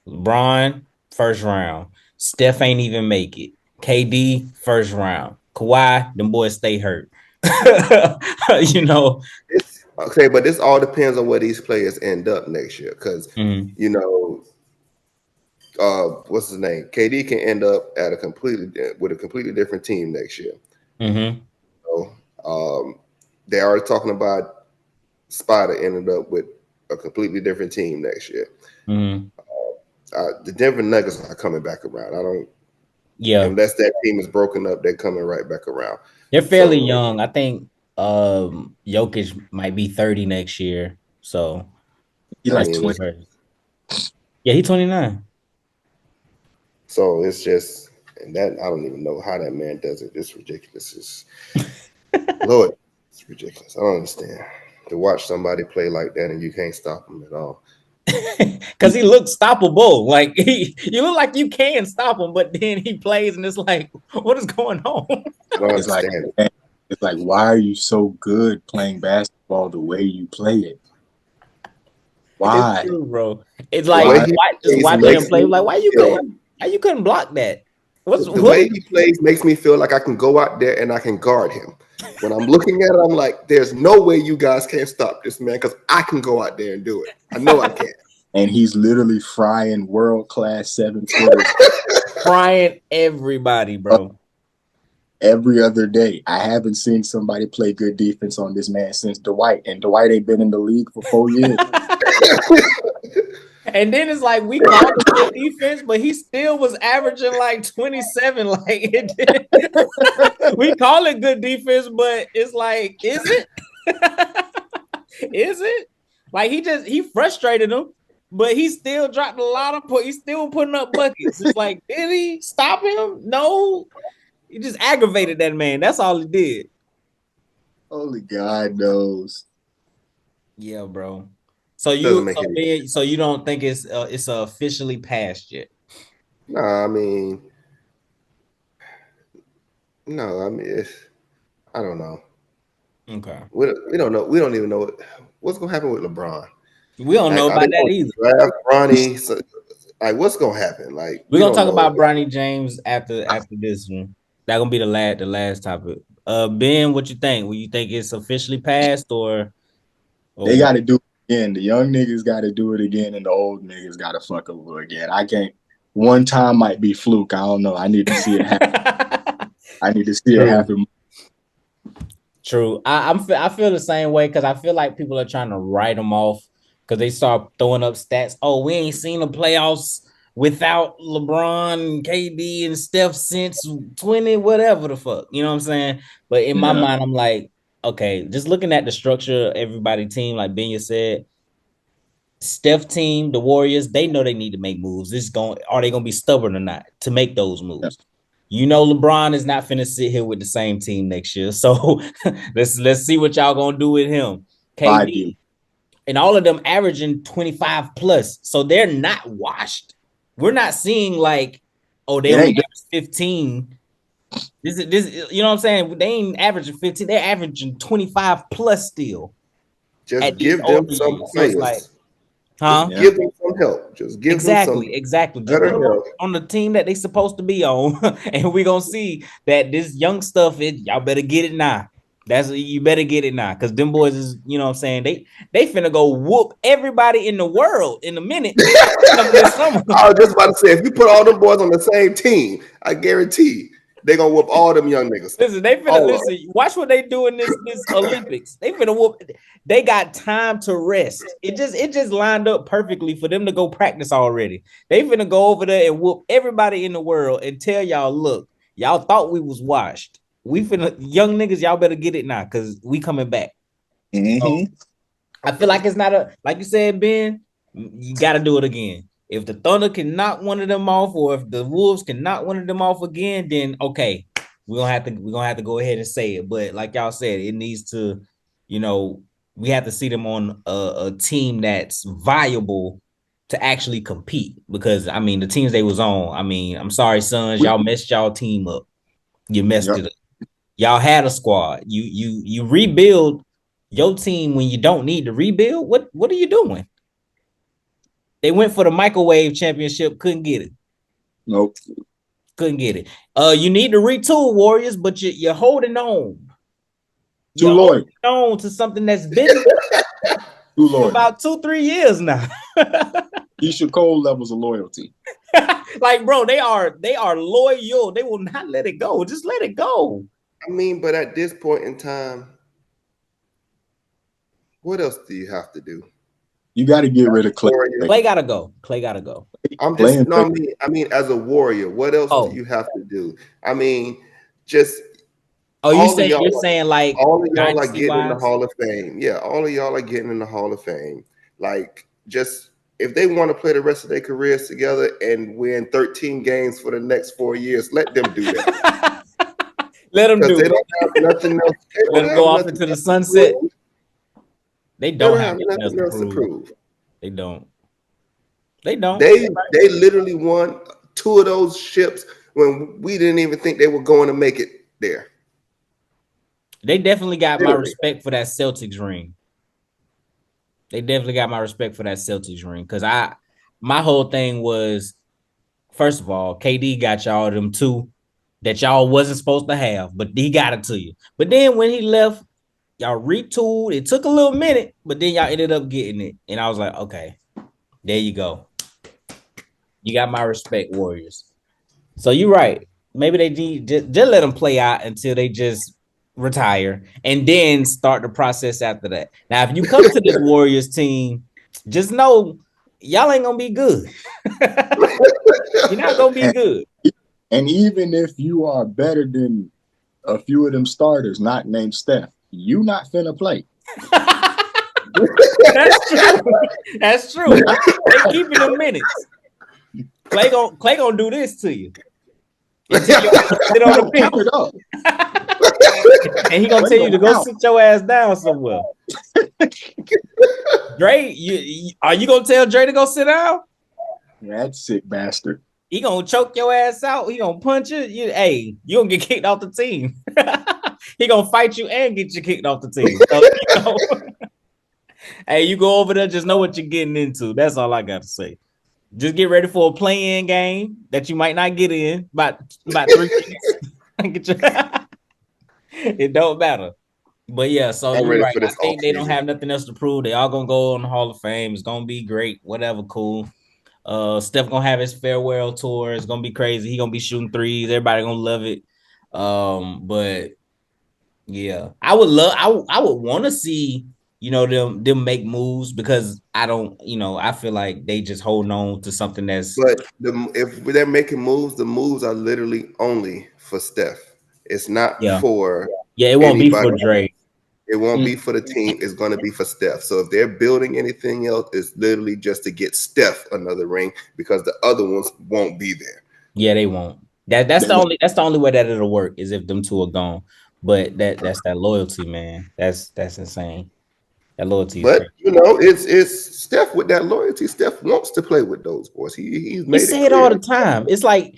LeBron first round, Steph ain't even make it. KD first round, Kawhi, them boys stay hurt. You know. It's okay, but this all depends on where these players end up next year. Because Mm-hmm. you know, what's his name? KD can end up at with a completely different team next year. Mm-hmm. So, they are talking about Spider ended up with a completely different team next year. Mm-hmm. The Denver Nuggets are coming back around. I don't Yeah, unless that team is broken up, they're coming right back around. they're fairly So young. I think Jokic might be 30 next year. So He I like that's mean, 20. yeah, he's 29. it's just and that I don't even know how that man does it. It's ridiculous. It's Lord, it's ridiculous. I don't understand to watch somebody play like that and you can't stop them at all. Because he looks stoppable. Like you look like you can stop him, but then he plays and it's like, what is going on? I don't It's like understand it. it's like why are you so good playing basketball the way you play it? It's Why? true, bro. It's The like way Why? he just plays watching him makes play. me Like, feel why you couldn't block that? What's the what? way he plays makes me feel like I can go out there and I can guard him. When I'm looking at it, I'm like, there's no way you guys can't stop this man because I can go out there and do it. I know I can. And he's literally frying world class 7 footers Frying everybody, bro. every other day. I haven't seen somebody play good defense on this man since Dwight, and Dwight ain't been in the league for 4 years. And then it's like we called him good defense, but he still was averaging like 27. Like it didn't. We call it good defense, but it's like, is it? Is it? Like he frustrated him, but he still dropped a lot of He's still putting up buckets. It's like, did he stop him? No. He just aggravated that man. That's all he did. Only God knows. Yeah, bro. So Doesn't make any so you don't think it's officially passed yet? No, I mean, no, I mean, I don't know. Okay. We don't know. We don't even know what's going to happen with LeBron. We don't know Like, are they about that going either. to draft Bronny? So, like, what's going to happen? Like, We're we gonna don't talk know. about Bronny James after this one. That gonna be the last topic. Ben, what you think? Will you think it's officially passed or They what? got to do it again. The young niggas got to do it again, and the old niggas got to fuck over again. I can't. One time might be fluke. I don't know. I need to see it happen. I need to see it True. happen. True. I feel the same way because I feel like people are trying to write them off because they start throwing up stats. Oh, we ain't seen the playoffs without LeBron, KD, and Steph since 20, whatever the fuck. You know what I'm saying? But in my Yeah. mind, I'm like, okay, just looking at the structure of everybody team, like Benya said, Steph team, the Warriors, they know they need to make moves. Are they gonna be stubborn or not to make those Yeah. moves? You know, LeBron is not finna sit here with the same team next year. So let's see what y'all gonna do with him. I do. KD and all of them averaging 25 plus. So they're not washed. We're not seeing like, oh, they It only ain't. average 15. You know what I'm saying? They ain't averaging 15, they're averaging 25 plus still at Just these give them older some years. So it's like, players. Just huh? Yeah. give them some help. Just give them some Exactly. Just put better them help. on the team that they supposed to be on, and we gonna see that this young stuff. Y'all better get it now. You better get it now, because them boys is, you know what I'm saying, they finna go whoop everybody in the world in a minute come this summer. I was just about to say, if you put all them boys on the same team, I guarantee they gonna whoop all them young niggas. Listen, they finna All of listen. Watch what they do in this Olympics. They finna whoop. They got time to rest. It just lined up perfectly for them to go practice already. They finna go over there and whoop everybody in the world and tell y'all, look, y'all thought we was washed. We finna young niggas, y'all better get it now, cause we coming back. So Mm-hmm. I feel like it's not a, like you said, Ben. You got to do it again. If the Thunder can knock one of them off, or if the Wolves can knock one of them off again, then okay, we're gonna have to go ahead and say it. But like y'all said, it needs to, you know, we have to see them on a team that's viable to actually compete. Because I mean, the teams they was on, I mean, I'm sorry, Suns, y'all messed y'all team up. You messed Yep. it up. Y'all had a squad. You rebuild your team when you don't need to rebuild. What are you doing? They went for the microwave championship, couldn't get it. Nope. Couldn't get it. You need to retool, Warriors, but you're holding on. Too You're loyal. holding on to something that's been Too for loyal. about 2-3 years now. Keisha Cole levels of loyalty. Like, bro, they are loyal. They will not let it go. Just let it go. I mean, but at this point in time, what else do you have to do? You got to get rid of Clay. Warrior. Clay gotta go. Clay gotta go. I'm Clay just and no. Clay. I mean, as a warrior, what else do Oh, you have to do? I mean, just oh, all of you're y'all, saying like all of y'all are dynasty getting in the wise? Hall of Fame. Yeah, all of y'all are getting in the Hall of Fame. Like, just if they want to play the rest of their careers together and win 13 games for the next 4 years, let them do that Let them because do they it. don't have nothing else. They Let don't them have go off nothing into the else to sunset. prove. They They don't don't have have nothing else nothing to else to prove. prove. They don't. They don't. They literally won two of those ships when we didn't even think they were going to make it there. They definitely got my Literally. respect for that Celtics ring. They definitely got my respect for that Celtics ring. Cause my whole thing was, first of all, KD got y'all them two that y'all wasn't supposed to have, but he got it to you. But then when he left, y'all retooled. It took a little minute, but then y'all ended up getting it. And I was like, okay, there you go. You got my respect, Warriors. So you're right. Maybe they need just let them play out until they just retire, and then start the process after that. Now, if you come to this Warriors team, just know y'all ain't gonna be good. You're not gonna be And, good. and even if you are better than a few of them starters, not named Steph, you not finna play. That's true. That's true. They keeping the minutes. Clay gonna do this to you until you sit on the No, turn bench, it up. and he gonna Clay tell you to gonna go count. sit your ass down somewhere. Dre, are you gonna tell Dre to go sit down? That sick bastard. He gonna choke your ass out. He gonna punch you. Hey, you gonna get kicked off the team. He gonna fight you and get you kicked off the team. So, hey, you go over there, just know what you're getting into. That's all I got to say. Just get ready for a play-in game that you might not get in about 3 weeks. It don't matter. But yeah, so I'm you're ready right. for I this off think they don't season. have nothing else to prove. They all gonna go on the Hall of Fame. It's gonna be great. Whatever, cool. Steph gonna have his farewell tour. It's gonna be crazy. He gonna be shooting threes. Everybody gonna love it. But yeah, I would want to see, them make moves, because I feel like they just holding on to something that's, But if they're making moves, the moves are literally only for Steph. It's not yeah, for yeah. It won't be anybody for else. Dre. It won't Mm, be for the team. It's going to be for Steph. So if they're building anything else, it's literally just to get Steph another ring because the other ones won't be there. yeah, they won't. That's They the won't. only way that it'll work, is if them two are gone. But that's that loyalty, man. That's insane. That loyalty is But crazy. it's Steph with that loyalty. Steph wants to play with those boys. He's He made it say it all clear. the time. It's like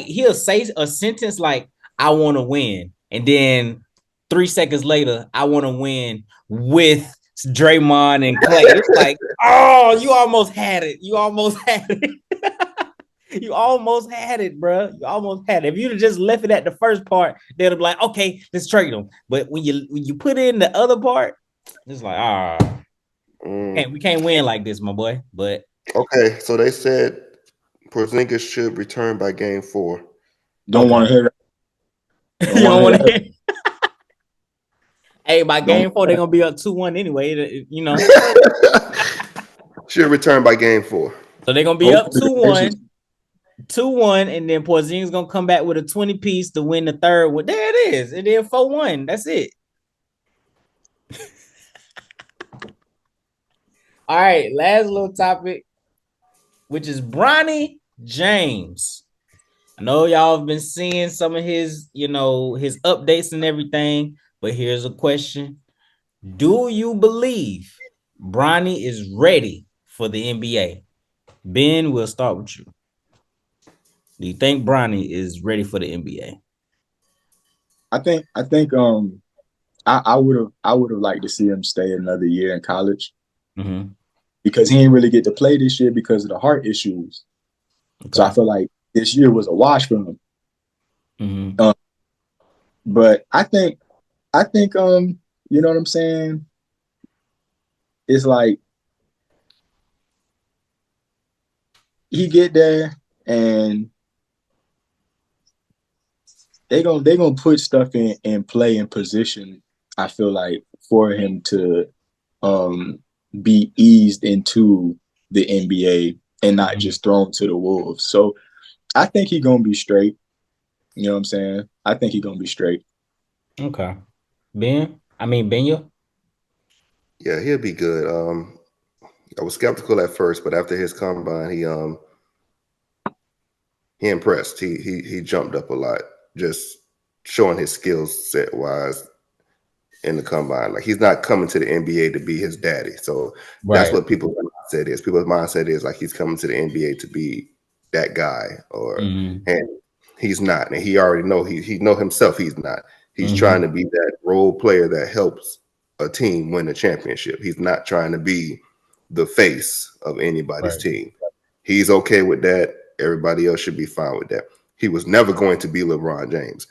he'll say a sentence like, I want to win. And then 3 seconds later, I want to win with Draymond and Clay. It's like, oh, you almost had it. You almost had it. You almost had it, bro. You almost had it. If you'd have just left it at the first part, they'd have been like, okay, let's trade them. But when you put in the other part, it's like, we can't win like this, my boy. But okay, so they said Porzingis should return by game 4. Don't want to hear that. you don't want to hear hear. Hey, by Don't- game 4, they're gonna be up 2-1 anyway. You know, Should return by game 4. so they're gonna be up 2-1. 2-1, and then Porzingis gonna come back with a 20 piece to win the third one. There it is. And then 4-1. That's it. All right, last little topic, which is Bronny James. I know y'all have been seeing some of his, his updates and everything, but here's a question. Do you believe Bronny is ready for the NBA? Ben, we'll start with you. Do you think Bronny is ready for the NBA? I think I would have liked to see him stay another year in college because he didn't really get to play this year because of the heart issues. Okay. So I feel like this year was a wash for him. But I think you know what I'm saying? It's like he get there and they gonna put stuff in play in position, I feel like, for him to be eased into the NBA and not just thrown to the wolves. So I think he's gonna be straight. You know what I'm saying? I think he's gonna be straight. Okay. Benyo? Yeah, he'll be good. I was skeptical at first, but after his combine, he impressed. He jumped up a lot, just showing his skills set wise in the combine. Like, he's not coming to the NBA to be his daddy. So that's what people's mindset is. People's mindset is like he's coming to the NBA to be that guy, and he's not. And he already know he know himself he's not. He's trying to be that role player that helps a team win a championship. He's not trying to be the face of anybody's team. He's okay with that. Everybody else should be fine with that. He was never going to be LeBron James.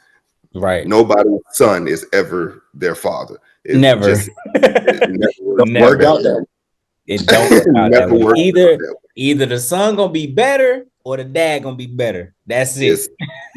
Right. Nobody's son is ever their father. It never work out that way. It don't work out that way. Either the son gonna be better or the dad gonna be better. That's it.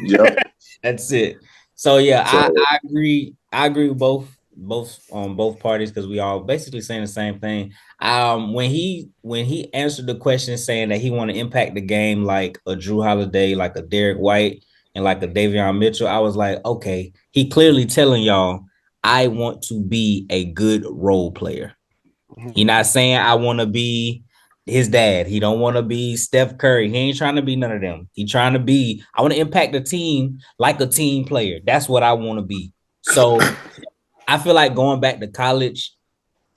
Yep. That's it. So yeah, I agree. I agree with both parties because we all basically saying the same thing. When he answered the question saying that he want to impact the game like a Drew Holiday, like a Derek White, and like a Davion Mitchell, I was like, okay, he clearly telling y'all, I want to be a good role player. He not saying I want to be his dad. He don't want to be Steph Curry. He ain't trying to be none of them. He trying to be, I want to impact the team like a team player. That's what I want to be. So I feel like going back to college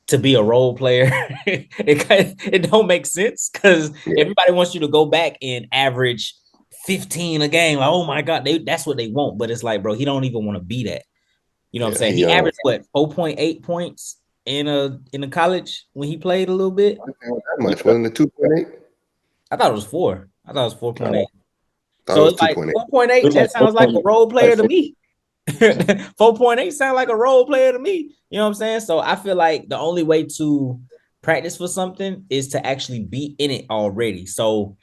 to be a role player, it don't make sense because everybody wants you to go back and average 15 a game. Like, oh my God, that's what they want. But it's like, bro, he don't even want to be that. You know what I'm saying? He averaged 4.8 points in a college when he played a little bit. That much. Wasn't it 2.8? I thought it was 4. I thought it was 4.8. So it's like 4.8. That sounds like a role player to me. 4.8 sounds like a role player to me. You know what I'm saying? So I feel like the only way to practice for something is to actually be in it already. So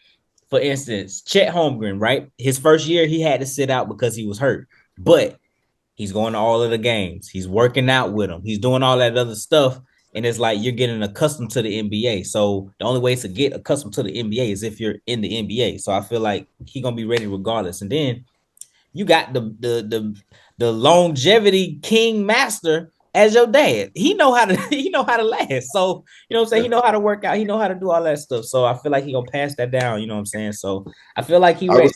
for instance, Chet Holmgren, right? His first year, he had to sit out because he was hurt. But he's going to all of the games. He's working out with them. He's doing all that other stuff. And it's like you're getting accustomed to the NBA. So the only way to get accustomed to the NBA is if you're in the NBA. So I feel like he's gonna be ready regardless. And then you got the longevity king master as your dad. He know how to last. So you know what I'm saying? He know how to work out. He know how to do all that stuff. So I feel like he gonna pass that down. You know what I'm saying? So I feel like he ready.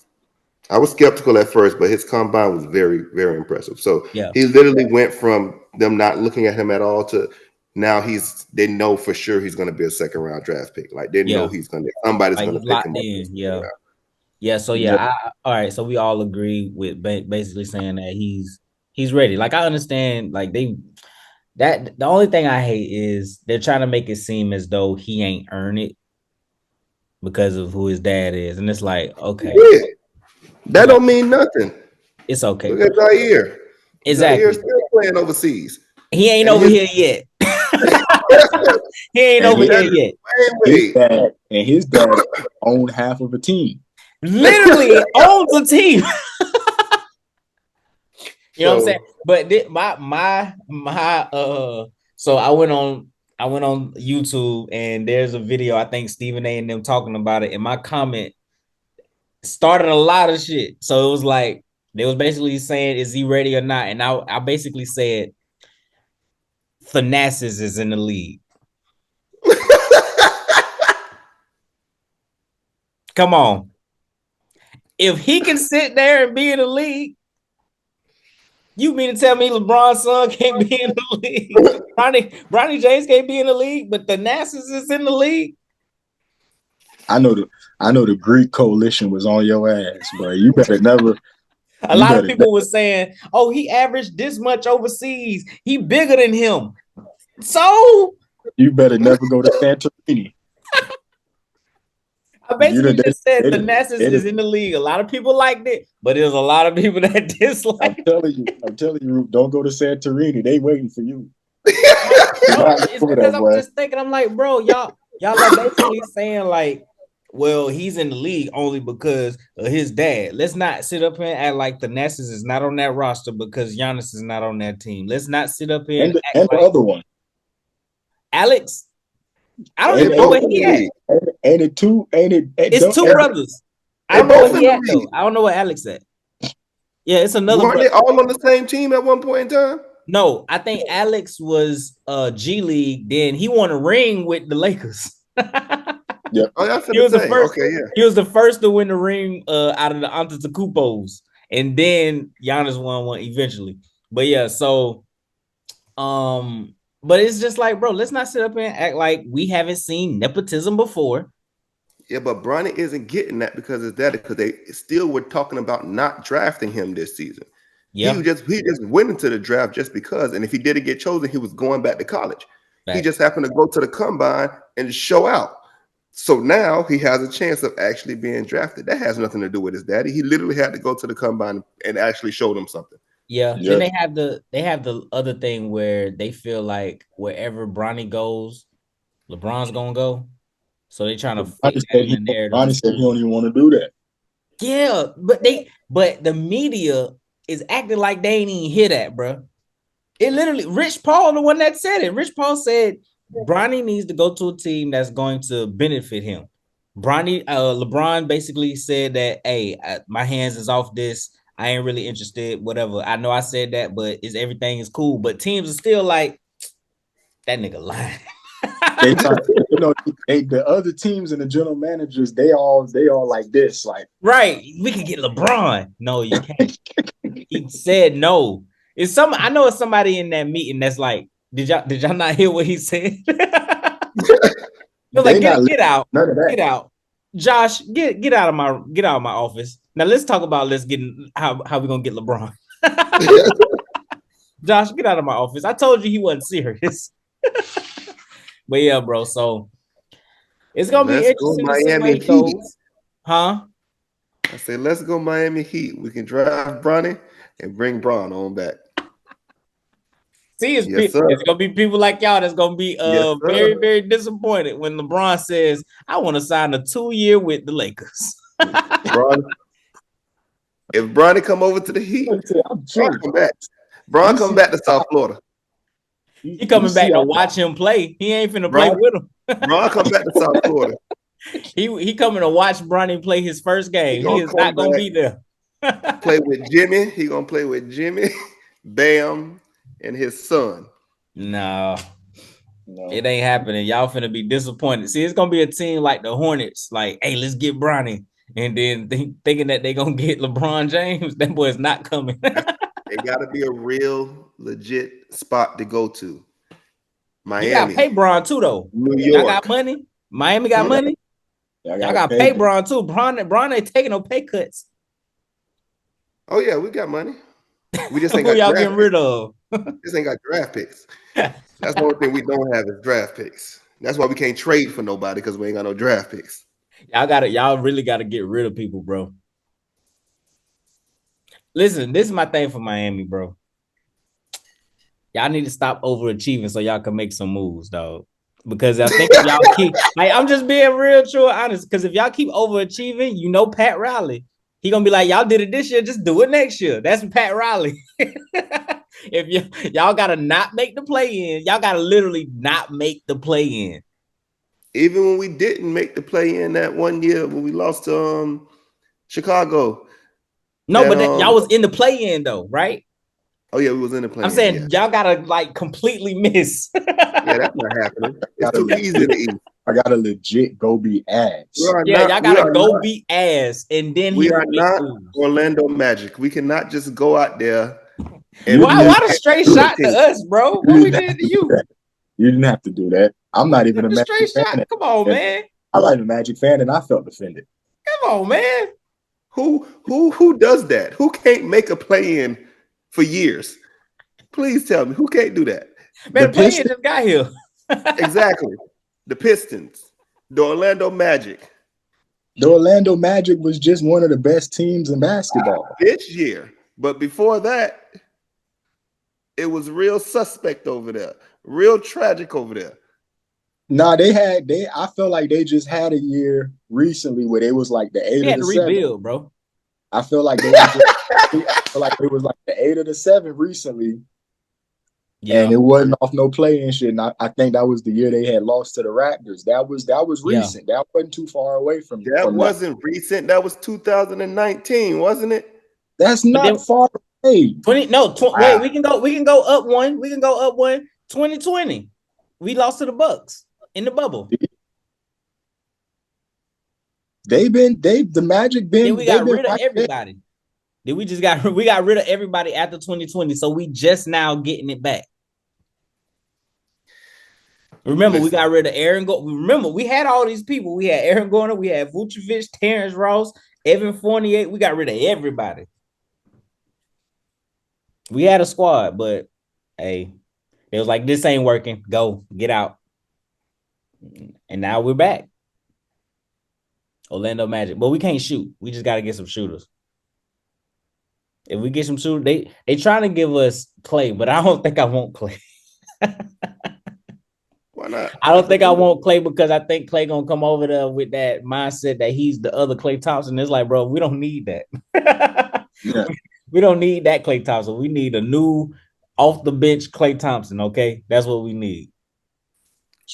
I was skeptical at first, but his combine was very, very impressive. So he literally went from them not looking at him at all to now they know for sure he's going to be a second round draft pick. Like they know he's going to, somebody's going to pick him up. Yeah, so Yeah. all right. So we all agree with basically saying that he's ready. Like I understand, like that the only thing I hate is they're trying to make it seem as though he ain't earned it because of who his dad is, and it's like, okay, Yeah, that okay, don't mean nothing. it's okay, Look bro. at Zaire. Zaire Exactly. still playing overseas, He ain't and over his here yet. He ain't And over his, here that's yet. his way. dad and his dad own half of a team. Literally owns the team. You know what I'm saying? So But so I went on YouTube and there's a video, I think Stephen A and them talking about it, and my comment started a lot of shit. So it was like they was basically saying, is he ready or not? And I basically said Thanasis is in the league. Come on. If he can sit there and be in the league, you mean to tell me LeBron's son can't be in the league? Bronny James can't be in the league, but Thanasis is in the league. I know the Greek coalition was on your ass, but you better never. A You lot of better. people were saying, "Oh, he averaged this much overseas. He bigger than him." So You better never go to Santorini. I You know basically just said they, Thanasis they, is in the league. A lot of people liked it, but there's a lot of people that disliked I'm telling you, don't go to Santorini. They waiting for you. it. Do No, not go it's over because there, I'm boy. just thinking, I'm like, bro, y'all are basically saying like, well, he's in the league only because of his dad. Let's not sit up here and act like Thanasis is not on that roster because Giannis is not on that team. Let's not sit up here and act And the like other one. Alex. I don't they And even know both where in he the at. league. it too, ain't it? It's two brothers. I They don't know both where in he the at though. league. I don't know where Alex at. Yeah, it's another Weren't brother. they all on the same team at one point in time? No, I think Alex was G League. Then he won a ring with the Lakers. Yeah. Oh, y'all He finna was the say, first. okay, yeah. He was the first to win the ring out of the Antetokounmpos, and then Giannis won one eventually. But yeah, so but it's just like, bro, let's not sit up and act like we haven't seen nepotism before. Yeah, but Bronny isn't getting that because it's that because they still were talking about not drafting him this season. Yeah, He just went into the draft just because, and if he didn't get chosen, he was going back to college. He just facts. happened to go to the combine and show out. So now he has a chance of actually being drafted. That has nothing to do with his daddy. He literally had to go to the combine and actually show them something. Yeah. Then Yeah. they have the other thing where they feel like wherever Bronny goes, LeBron's gonna go. So they trying to But fit that in the narrative to Ronnie said he say, don't even want to do that. yeah, but the media is acting like they ain't even hear that, bro. It literally Rich Paul, the one that said it. Rich Paul said Bronny needs to go to a team that's going to benefit him. LeBron basically said that, hey, my hands is off this. I ain't really interested. Whatever. I know I said that, but everything is cool. But teams are still like that nigga lying. They try, the other teams and the general managers, they all like this, like Right. We could get LeBron. No, you can't. He said no. I know it's somebody in that meeting that's like, did y'all not hear what he said? They're they like, not get out, none of that. get out. Josh, get out of my office. Now let's talk about how we gonna get LeBron. Josh, get out of my office. I told you he wasn't serious. But yeah, bro. So it's gonna be Let's go interesting to see where Miami he Heat. goes. Huh? I say, let's go Miami Heat. We can draft Bronny and bring Braun on back. See, Yes, sir. it's gonna be people like y'all that's gonna be Yes, very, sir. very disappointed when LeBron says, I want to sign a 2-year with the Lakers. Bron, if Bronny come over to the Heat, I'm Braun true. come back. Braun come back to South Florida. He You coming see, back to watch him play. He ain't finna play Braun, with him. Braun come back to South Florida. He coming to watch Bronny play his first He game. He gonna is come not gonna back, be there. play with Jimmy. He gonna play with Jimmy, Bam, and his son. No, it no. ain't happening. Y'all finna be disappointed. See, it's gonna be a team like the Hornets. Like, hey, let's get Bronny, and then thinking that they gonna get LeBron James. That boy is not coming. It got to be a real legit spot to go to. You gotta pay Miami, Bron too, though. New Y'all got York. money. Miami got Hmm? money. Y'all Y'all gotta got to pay pay them. Bron too. Bron ain't taking no pay cuts. Oh yeah, we got money. We just ain't Who got y'all draft getting picks. rid of? Just ain't got draft picks. That's the only thing we don't have is draft picks. That's why we can't trade for nobody because we ain't got no draft picks. Y'all really gotta get rid of people, bro. Listen, this is my thing for Miami, bro. Y'all need to stop overachieving so y'all can make some moves, dog. Because I think if y'all keep, like, I'm just being real, true, honest. Because if y'all keep overachieving, you know Pat Riley, he gonna be like, y'all did it this year, just do it next year. That's Pat Riley. If y'all gotta not make the play in, y'all gotta literally not make the play in. Even when we didn't make the play in that one year when we lost to Chicago, No, that but y'all was in the play in though, right? oh yeah, we was in the I'm play in. Yeah, saying y'all gotta like completely miss. yeah, that's not happening. It's Gotta too easy to eat. I gotta legit go be We ass. are Yeah, y'all not. We gotta are go not. beat ass, and then he We are will make not moves. Orlando Magic. We cannot just go out there You and didn't Why have, the straight do a shot to team. us, bro? you What we didn't did have to to do you? that. You didn't have to do that. I'm not even a The Magic straight fan. shot. Come on, And man. I like the Magic fan, and I felt offended. Come on, man. Who does that? Who can't make a play in for years? Please tell me who can't do that. The Man, the play Pistons, just got here. Exactly. The Pistons, the Orlando Magic. the Orlando Magic was just one of the best teams in basketball. This year. But before that, it was real suspect over there, real tragic over there. Nah, they I felt like they just had a year recently where they was like the eight He or had the to seven. rebuild, bro. I feel like they was just I feel like it was like the eight or the seven recently, Yeah, and it wasn't off no play and shit. And I think that was the year they had lost to the Raptors. That was yeah. recent. That wasn't too far away That from that. wasn't recent. That was 2019, wasn't it? That's But not then far away. 20, no, wait, Wow. we can go up one. We can go up one. 2020. We lost to the Bucks in the bubble. The Magic Then been we they've got been rid of right there. everybody. Then we got rid of everybody after 2020. So we just now getting it back. Remember, we Listen, got rid of Aaron. Remember, we had all these people. We had Aaron Gordon, we had Vucevic, Terrence Ross, Evan Fournier. We got rid of everybody. We had a squad, but hey, it was like, this ain't working. Go, get out. And now we're back. Orlando Magic. But we can't shoot. We just got to get some shooters. If we get some shooters, they trying to give us Clay, but I don't think I want Clay. why not? I don't That's a think I good. want Clay because I think Clay gonna come over there with that mindset that he's the other Clay Thompson. It's like, bro, we don't need that. Yeah, We don't need that Clay Thompson. We need a new off the bench Clay Thompson. Okay, that's what we need.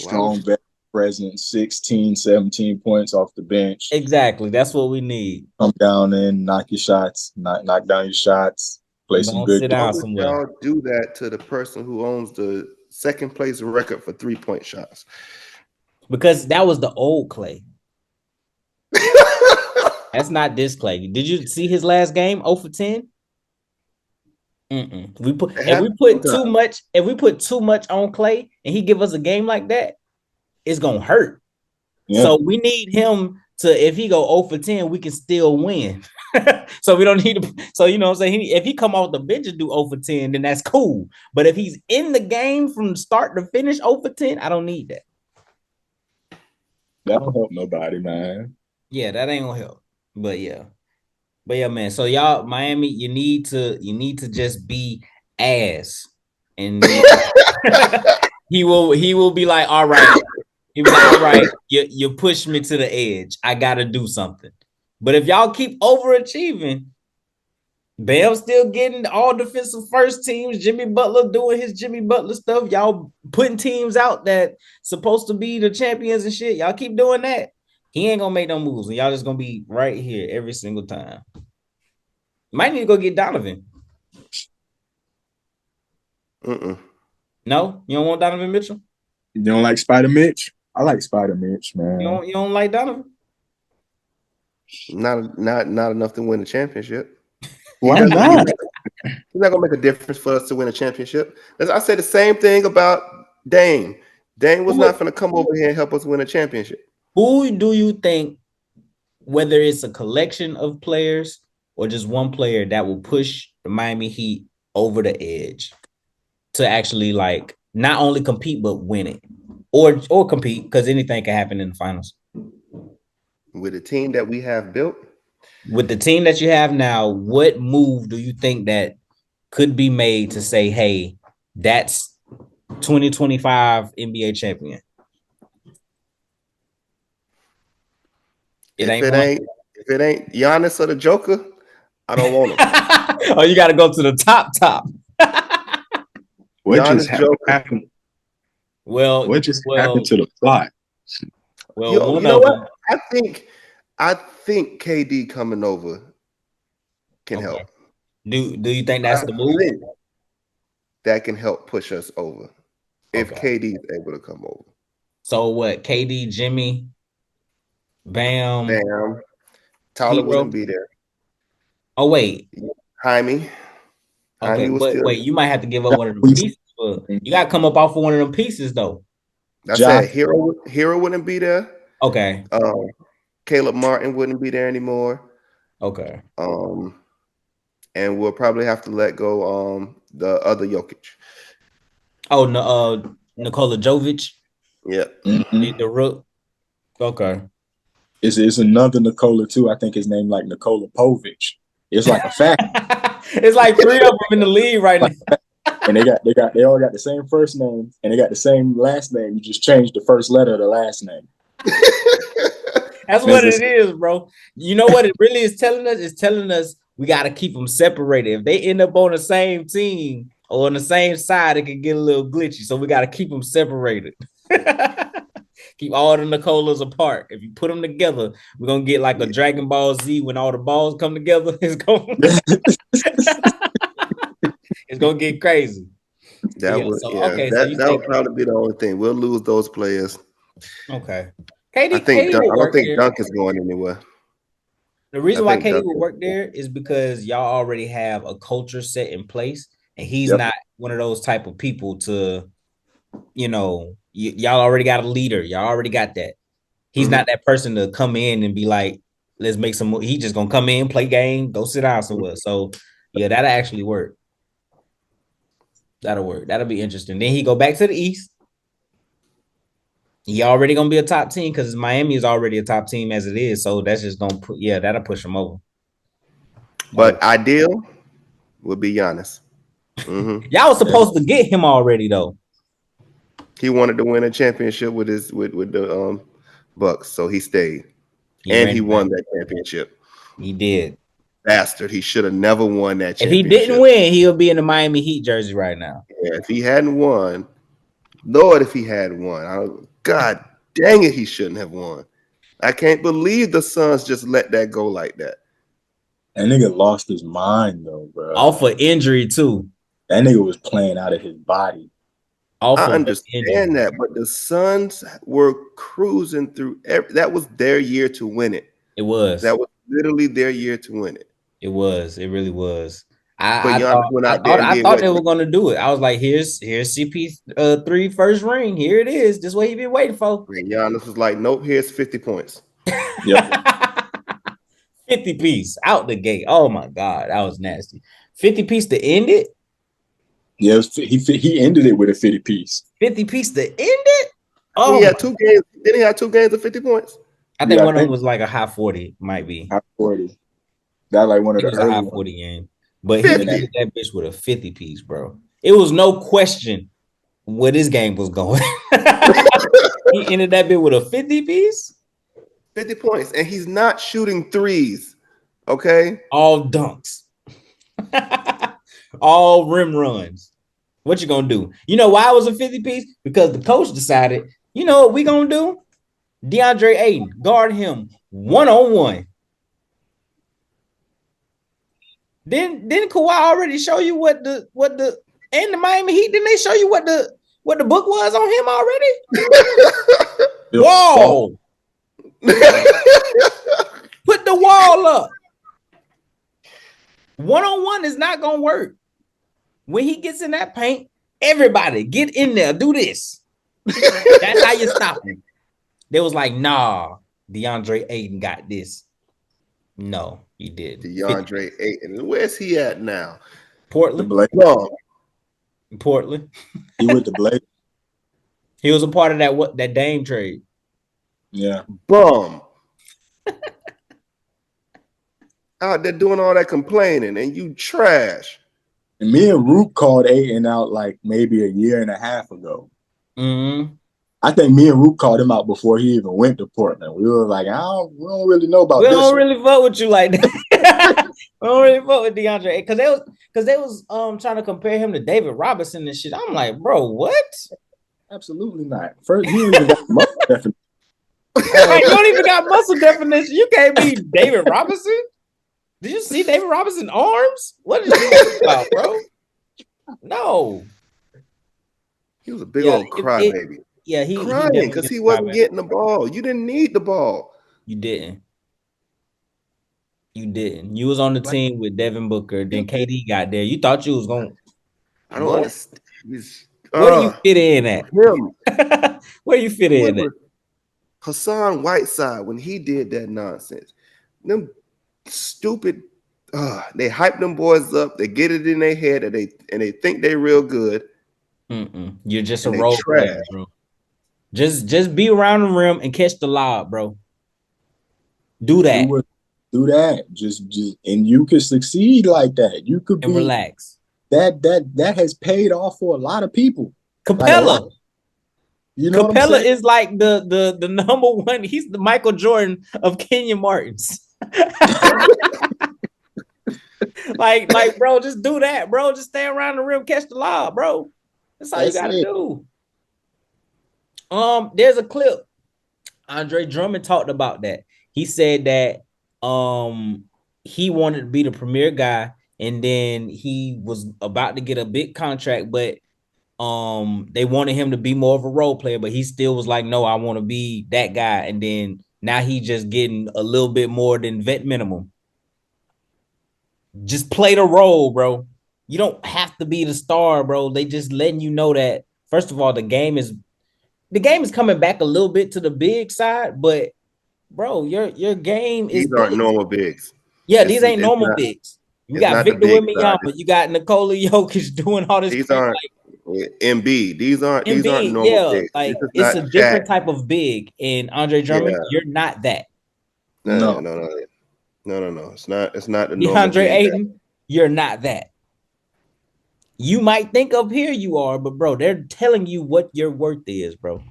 Why would strong veteran presence, 16, 17 points off the bench. Exactly, that's what we need. Come down and knock your shots, knock down your shots, play some Gonna good sit defense. why down would somewhere y'all do that to the person who owns the second place record for 3-point shots? because that was the old Clay. That's not this Clay. Did you see his last game? 0 for 10. We put It happened sometimes. if we put too much on Clay and he give us a game like that, it's gonna hurt. Yeah, So we need him to, if he go 0 for 10, we can still win. So we don't need to. So you know what I'm saying? If he come off the bench and do 0 for 10, then that's cool. But if he's in the game from start to finish 0 for 10, I don't need that. that don't help nobody, man. Yeah, that ain't gonna help. But yeah. But yeah, man. So y'all, Miami, you need to just be ass. And then he will be like, all right. He was like, all right, you push me to the edge. I gotta do something. But if y'all keep overachieving, Bam still getting all defensive first teams, Jimmy Butler doing his Jimmy Butler stuff. Y'all putting teams out that supposed to be the champions and shit. Y'all keep doing that. He ain't gonna make no moves, and y'all just gonna be right here every single time. Might need to go get Donovan. Mm-mm. No, you don't want Donovan Mitchell. You don't like Spider Mitch? I like Spider Mitch, man. You don't like Donovan. Not enough to win a championship. Why not? He's not gonna make a difference for us to win a championship. I say the same thing about Dame. Dame was Who not would going to come over here and help us win a championship. Who do you think, whether it's a collection of players or just one player, that will push the Miami Heat over the edge to actually like not only compete but win it, or compete, because anything can happen in the finals. With the team that we have built, With the team that you have now, what move do you think that could be made to say, hey, that's 2025 NBA champion? It if ain't it one. ain't if it ain't Giannis or the Joker, I don't want him. Oh, you got to go to the top. What just Giannis happened? Joker. Well, What just happened to the plot? one You know of what? them. I think KD coming over can Okay. help. Do you think I that's the move? think that can help push us over if Okay. KD is able to come over. So what? KD, Jimmy, Bam, Bam. Tyler Hero. wouldn't be there. Oh wait. Jaime. Okay, Jaime was but still wait, you might have to give up Josh, one of them pieces. You got to come up off of one of them pieces though. I Josh, said Hero wouldn't be there. Okay. Caleb Martin wouldn't be there anymore. Okay. And we'll probably have to let go the other Jokic. Oh no, Nikola Jovic, Yeah. the rook. Okay. it's another Nikola too. I think his name like Nikola Povich. It's like a fact. It's like three of them in the league right now. And they all got the same first name and they got the same last name. You just change the first letter of the last name. That's what it is, bro. You know what it really is telling us? It's telling us we got to keep them separated. If they end up on the same team or on the same side, it can get a little glitchy. So we got to keep them separated. Keep all the Nicolas apart. If you put them together, we're gonna get like a Dragon Ball Z when all the balls come together. It's gonna get crazy. That would So you that think would probably be the only thing. We'll lose those players. okay. I KD will don't work think there. Dunk is going anywhere. The I reason why think KD Dunk will is work there is because y'all already have a culture set in place, and he's Yep. not one of those type of people to, y'all already got a leader. Y'all already got that. He's not that person to come in and be like, let's make some. He just gonna come in, play game, go sit down somewhere. So yeah, that'll actually work. That'll work. That'll be interesting. Then he go back to the East. He already gonna be a top team because Miami is already a top team as it is. So that's just gonna that'll push him over. But ideal would be Giannis. Y'all was supposed to get him already though. He wanted to win a championship with the Bucks, so he stayed. And he won that championship. He did. Bastard. He should have never won that If he championship. didn't win, he'll be in the Miami Heat jersey right now. Yeah, if he hadn't won, Lord, if he had won, God dang it, he shouldn't have won. I can't believe the Suns just let that go like that. That nigga lost his mind though, bro. Off of injury too. That nigga was playing out of his body. I understand that, but the Suns were cruising through. That was their year to win it. It was. That was literally their year to win it. It was. It really was. But Giannis went out there and I did thought they were going to do it. I was like, here's CP3 first ring. Here it is. This is what he been waiting for. And Giannis was like, nope, here's 50 points. Yep. 50 piece out the gate. Oh my God, that was nasty. 50 piece to end it. Yeah, he ended it with a 50 piece. 50 piece to end it. Oh, he had 2 games. Didn't he have 2 games of 50 points? I think one of them was like a high 40, might be. High 40. That like one of the early high 40 game. But he ended that bitch with a 50 piece, bro. It was no question where this game was going. He ended that bit with a 50 piece. 50 points. And he's not shooting threes. Okay. All dunks. All rim runs. What you gonna do? You know why it was a 50 piece? Because the coach decided, you know what we gonna do? DeAndre Ayton, guard him one-on-one. Didn't Kawhi already show you what the and the Miami Heat? Didn't they show you what the book was on him already? Wall. Put the wall up. One-on-one is not gonna work. When he gets in that paint, everybody get in there, do this. That's how you stop him. They was like, nah, DeAndre Ayton got this. No, he didn't. DeAndre Ayton. Where's he at now? The Portland. Blake. No, Portland. He with the Blake. He was a part of that Dame trade. Yeah. bum. Out there doing all that complaining, and you trash. And me and Roop called Ayton out like maybe a year and a half ago. Mm-hmm. I think me and Roop called him out before he even went to Portland. We were like, we don't really know We about this don't one. really vote with you like that. We don't really vote with DeAndre because they was trying to compare him to David Robinson and shit. I'm like, bro, what? Absolutely not. First, he ain't even got muscle definition. Right, you don't even got muscle definition. You can't be David Robinson. Did you see David Robinson's arms? What is you talking about, bro? No. He was a big old crybaby. Yeah, he crying because he wasn't getting the ball. You didn't need the ball. You didn't. You didn't. You was on the team with Devin Booker. Then KD got there. You thought you was going. I don't understand. Where do you fit in at? Him. Where you fit in at? Hassan Whiteside, when he did that nonsense, them stupid. They hype them boys up. They get it in their head, and they think they real good. You're just a role player, bro. Just be around the rim and catch the lob, bro. Do that. Do that. Just and you could succeed like that. You could be relax. That has paid off for a lot of people. Capella. You know Capella is like the number one. He's the Michael Jordan of Kenyon Martins. like, bro, just do that, bro. Just stay around the rim, catch the lob, bro. That's all you gotta do. There's a clip. Andre Drummond talked about that. He said that he wanted to be the premier guy, and then he was about to get a big contract, but they wanted him to be more of a role player, but he still was like, no, I want to be that guy. And then now he just getting a little bit more than vet minimum. Just play the role, bro. You don't have to be the star, bro. They just letting you know that, first of all, the game is coming back a little bit to the big side, but bro, your game is. These aren't normal bigs. Yeah, these ain't normal bigs. You got Victor Wembanyama, you got Nikola Jokic doing all this. These aren't Embiid. These aren't normal bigs. Like it's a different type of big. And Andre Drummond, you're not that. No. It's not the normal DeAndre Ayton, you're not that. You might think up here you are, but bro, they're telling you what your worth is, bro.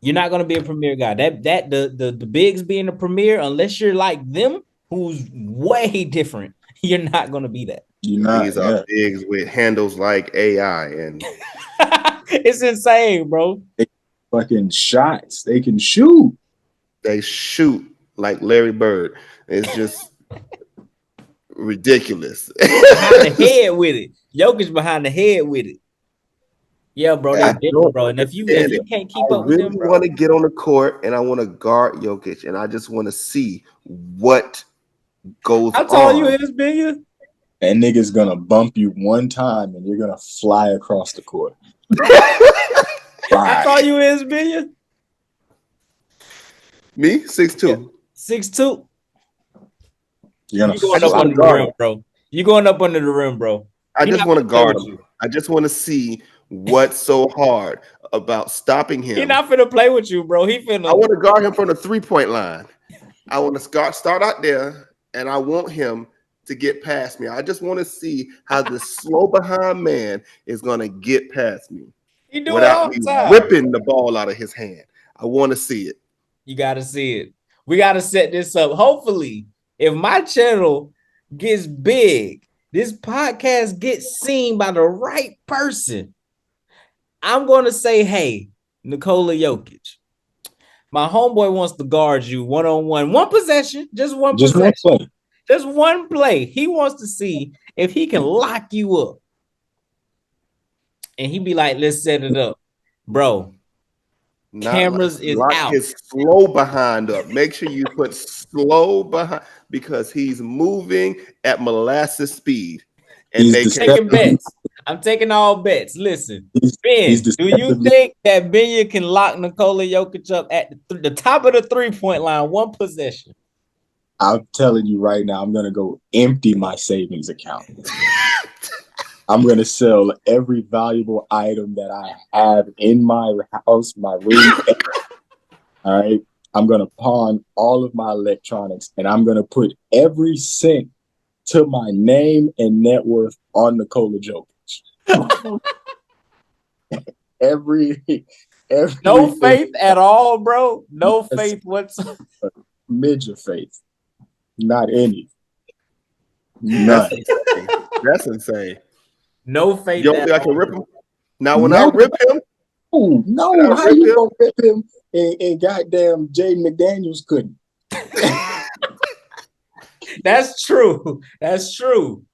You're not gonna be a premier guy. The bigs being a premier, unless you're like them, who's way different. You're not gonna be that. These are bigs with handles like AI, and it's insane, bro. They fucking shots. They can shoot. They shoot like Larry Bird. It's just ridiculous. Behind the head with it. Jokic behind the head with it. Yeah, bro, they're different, bro. And if you can't keep up with them, bro. I want to get on the court and I want to guard Jokic, and I just want to see what goes on. How tall you is, Billion? That nigga's gonna bump you one time and you're gonna fly across the court. How tall you is, Billion? Me? 6'2". 6'2". You're going up under the rim, bro. You're going up under the rim, bro. I just want to guard him. I just want to see what's so hard about stopping him. He's not finna play with you, bro. I want to guard him from the 3-point line. I want to start out there, and I want him to get past me. I just want to see how this slow behind man is going to get past me without me whipping the ball out of his hand. I want to see it. You got to see it. We got to set this up. Hopefully, if my channel gets big, this podcast gets seen by the right person, I'm going to say, hey, Nikola Jokic, my homeboy wants to guard you one-on-one. One possession, just one possession. Just one play. He wants to see if he can lock you up. And he be like, let's set it up. Bro, cameras is out. His slow behind up. Make sure you put slow behind because he's moving at molasses speed. And he's taking bets. I'm taking all bets. Listen, He's Ben, do you deceptively. think that Benya can lock Nikola Jokic up at the top of the 3-point line, one possession? I'm telling you right now, I'm gonna go empty my savings account. I'm gonna sell every valuable item that I have in my house, my room. All right. I'm gonna pawn all of my electronics, and I'm gonna put every cent to my name and net worth on Nikola Jokic. every No everything. faith at all, bro. No faith whatsoever. Midget faith. Not any. That's None. insane. That's insane. No You faith don't at think I can all. rip him? Now, when I No, rip him, when I no. How rip you him, gonna rip him and goddamn Jaden McDaniels couldn't? That's true. That's true.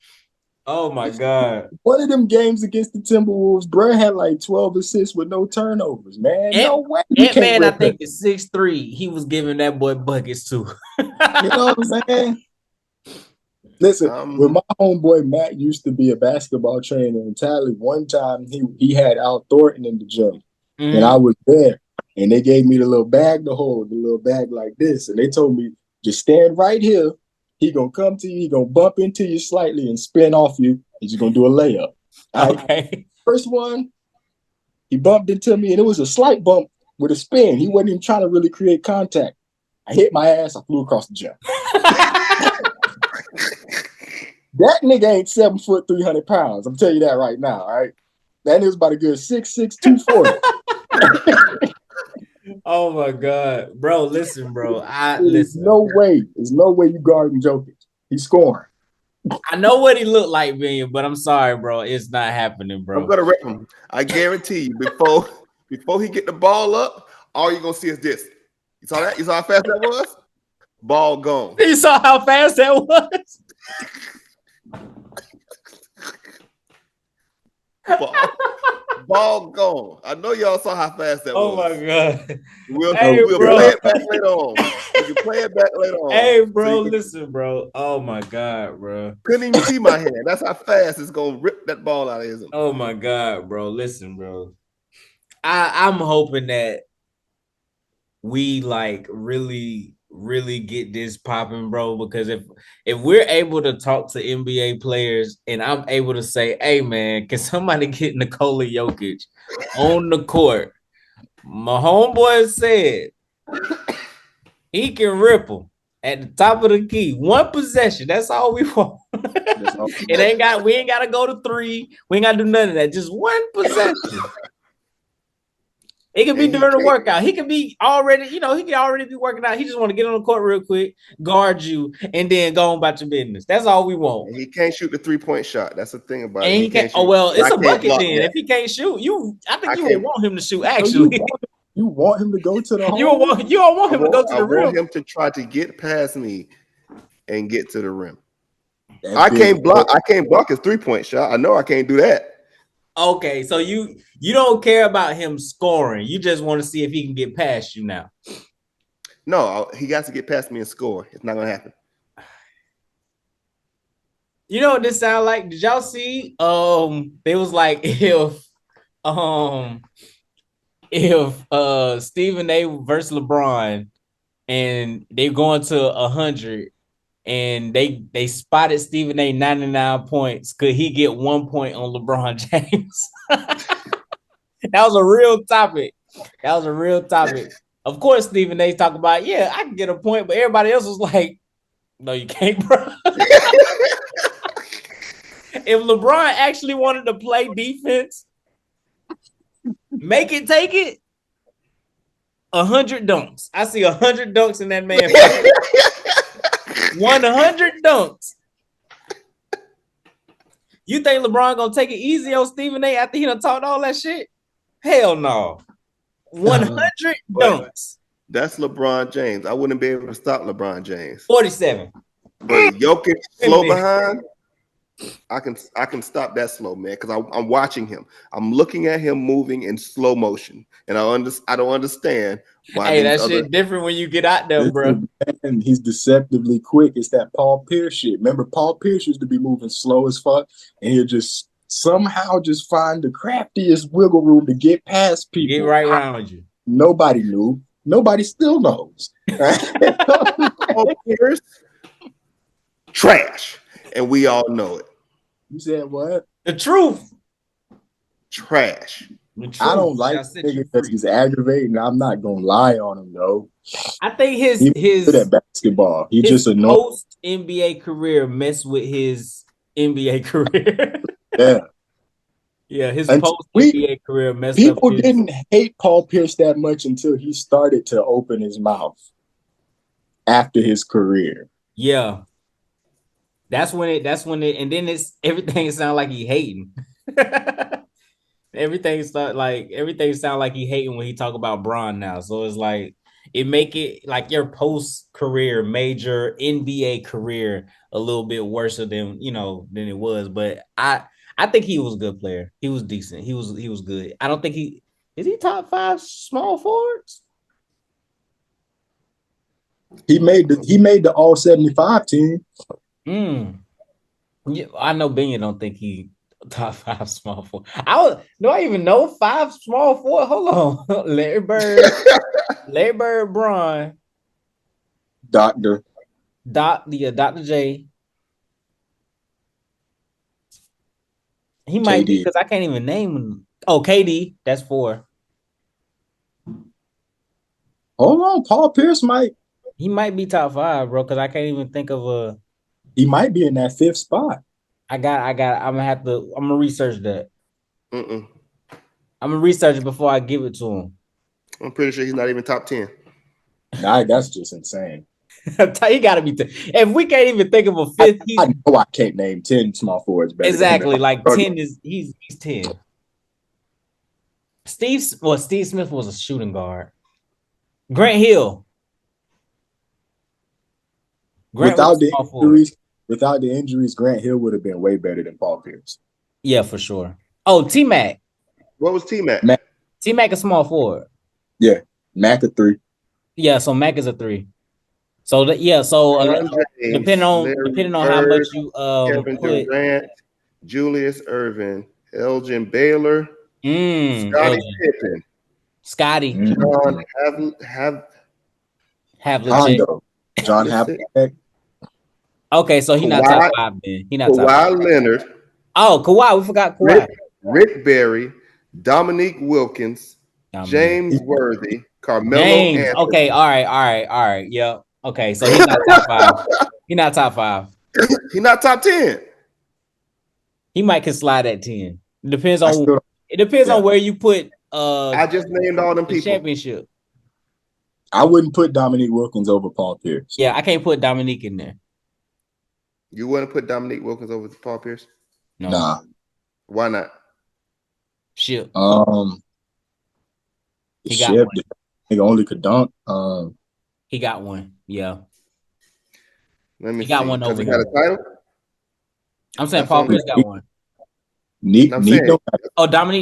Oh my God. One of them games against the Timberwolves, bro had like 12 assists with no turnovers, man. No Ant, way you can't Ant-Man, I rip him. think, is 6'3". He was giving that boy buckets too. You know what I'm saying? Listen, when my homeboy Matt used to be a basketball trainer in Tally, one time he had Al Thornton in the gym, and I was there, and they gave me the little bag to hold, the little bag like this, and they told me just stand right here. He gonna come to you, he gonna bump into you slightly and spin off you. He's just gonna do a layup. All right? Okay. First one, he bumped into me, and it was a slight bump with a spin. He wasn't even trying to really create contact. I hit my ass. I flew across the gym. That nigga ain't 7 foot 300 pounds. I'm telling you that right now. All right, that nigga's about a good 6'6", 240. Oh my God, bro! Listen, bro. There's no way. There's no way you guarding Jokic. He's scoring. I know what he looked like, man, but I'm sorry, bro. It's not happening, bro. I'm gonna rip him. I guarantee you. Before he get the ball up, all you're gonna see is this. You saw that? You saw how fast that was? Ball gone. You saw how fast that was? Ball gone. I know y'all saw how fast that was. Oh my God. We'll Hey, play it back later on. We can play it back later on. Hey, bro, listen, bro. Oh my God, bro. Couldn't even see my hand. That's how fast it's gonna rip that ball out of his. Oh my God, bro. Listen, bro. I'm hoping that we like really get this popping, bro, because if we're able to talk to NBA players and I'm able to say, hey man, can somebody get Nikola Jokic on the court? My homeboy said he can ripple at the top of the key. One possession. That's all we want. We ain't gotta go to 3. We ain't gotta do none of that. Just one possession. It could be during the workout. He could be already, he could already be working out. He just want to get on the court real quick, guard you, and then go on about your business. That's all we want. He can't shoot the 3-point shot. That's the thing about it. And he can't. Oh well, it's a bucket then. If he can't shoot, I think you would want him to shoot. Actually, you want him to go to the hole? You don't want him to go to the rim. I want him to try to get past me and get to the rim. I can't block his 3-point shot. I know I can't do that. Okay, so you don't care about him scoring. You just want to see if he can get past you now. No, he got to get past me and score. It's not gonna happen. You know what this sound like? Did y'all see? They was like if Stephen A versus LeBron and they going to 100 and they spotted Stephen A 99 points. Could he get 1 point on LeBron James? That was a real topic. Of course, Stephen A talked about, yeah, I can get a point, but everybody else was like, no, you can't, bro. If LeBron actually wanted to play defense, make it take it, 100 dunks. I see 100 dunks in that man. 100 dunks. You think LeBron gonna take it easy on Stephen A after he done talked all that shit? Hell no. 100 dunks. That's LeBron James. I wouldn't be able to stop LeBron James. 47. But Jokic slow behind. I can stop that slow, man, because I'm watching him. I'm looking at him moving in slow motion, and I don't understand why. Hey, that shit different when you get out there, bro. And he's deceptively quick. It's that Paul Pierce shit. Remember, Paul Pierce used to be moving slow as fuck, and he'll just somehow just find the craftiest wiggle room to get past Get people. right around you. Nobody knew. Nobody still knows. Paul Pierce, trash, and we all know it. You said what? The truth. Trash. The truth. I don't like Shall set niggas you because free. he's aggravating. I'm not gonna lie on him though. I think He's good at basketball. He just his annoying. post NBA career messed with his NBA career. Yeah. Yeah, his And post NBA career messed up people his. didn't hate Paul Pierce that much until he started to open his mouth after his career. Yeah, that's when it, and then it's everything sound like he hating. everything sound like he hating when he talk about Bron now. So it's like it make it like your post career major NBA career a little bit worse than than it was. But I think he was a good player. He was decent. He was good. I don't think is he top 5 small forwards. He made the all 75 team. Yeah, I know Benya don't think he top 5 small forward. Do I even know 5 small forward? Hold on. Larry Bird, Bron, Doctor. Dr. J. He might be KD. because I can't even name him. Oh, KD, that's 4. Hold on, Paul Pierce He might be top 5, bro, because I can't even think of a. he might be in that 5th spot. I'm gonna research that. Mm-mm. I'm gonna research it before I give it to him. I'm pretty sure he's not even top 10. Nah, that's just insane. He gotta be. If we can't even think of a 5th, I know I can't name 10 small forwards better. exactly like 10 is he's 10. Steve Smith was a shooting guard. Grant Hill. Without the injuries, Grant Hill would have been way better than Paul Pierce. Yeah, for sure. Oh, T-Mac. What was T-Mac? T-Mac is small forward. Yeah, Mac a 3. Yeah, so Mac is a 3. So depending on how much you Kevin put Durant, Julius Irvin, Elgin Baylor, Scottie Pippen, Scotty, John Havlicek. John Havlicek. Okay, so he's not top 5 then. He not top 5. Kawhi Leonard. Oh, Kawhi. We forgot Kawhi. Rick Barry, Dominique Wilkins, James Worthy, Carmelo Anthony. Okay, all right. Yeah. Okay, so he's not top 5. He's not top 5. He's not top 10. He might can slide at 10. It depends on where you put I just named all them people. Championship. I wouldn't put Dominique Wilkins over Paul Pierce. Yeah, I can't put Dominique in there. You wouldn't put Dominique Wilkins over Paul Pierce? No. Nah. Why not? Shit. He got one. He only could dunk. He got one. Yeah. Let me he got see. one over he got a title? I'm saying Paul Pierce got one. Neek Dominique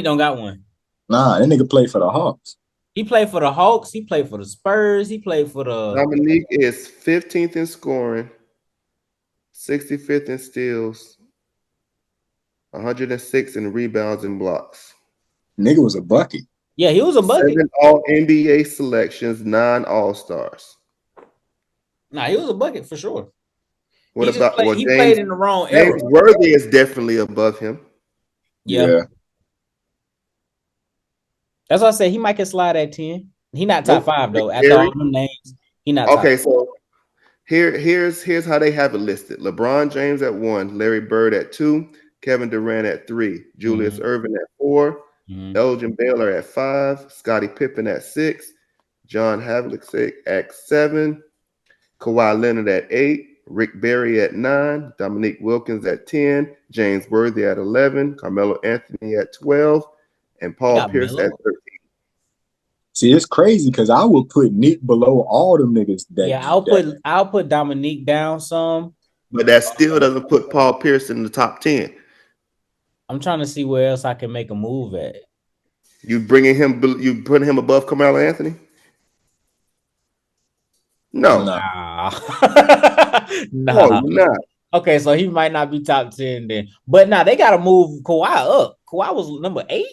don't got one. Nah, that nigga played for the Hawks. He played for the Hawks. He played for the Spurs. He played for the. Dominique is 15th in scoring, 65th in steals, 106 in rebounds and blocks. Nigga was a bucket. Yeah, he was a bucket. 7 All-NBA selections, 9 All-Stars. Nah, he was a bucket for sure. What he about he played in the wrong era. James Worthy is definitely above him. Yeah. That's why I say he might can slide at 10. He not top 5 though. After all them names, he not top 5. So here's how they have it listed. LeBron James at 1, Larry Bird at 2, Kevin Durant at 3, Julius Irvin at 4, Elgin Baylor at 5, Scottie Pippen at 6, John Havlicek at 7, Kawhi Leonard at 8, Rick Barry at 9, Dominique Wilkins at 10, James Worthy at 11, Carmelo Anthony at 12, and Paul Pierce at 13. See, it's crazy because I would put Nick below all them niggas. I'll put Dominique down some, but that still doesn't put Paul Pierce in the top 10. I'm trying to see where else I can make a move at. You putting him above Carmelo Anthony? No. Nah. No, you're not. Okay, so he might not be top 10 then. But now they gotta move Kawhi up. Kawhi was number 8.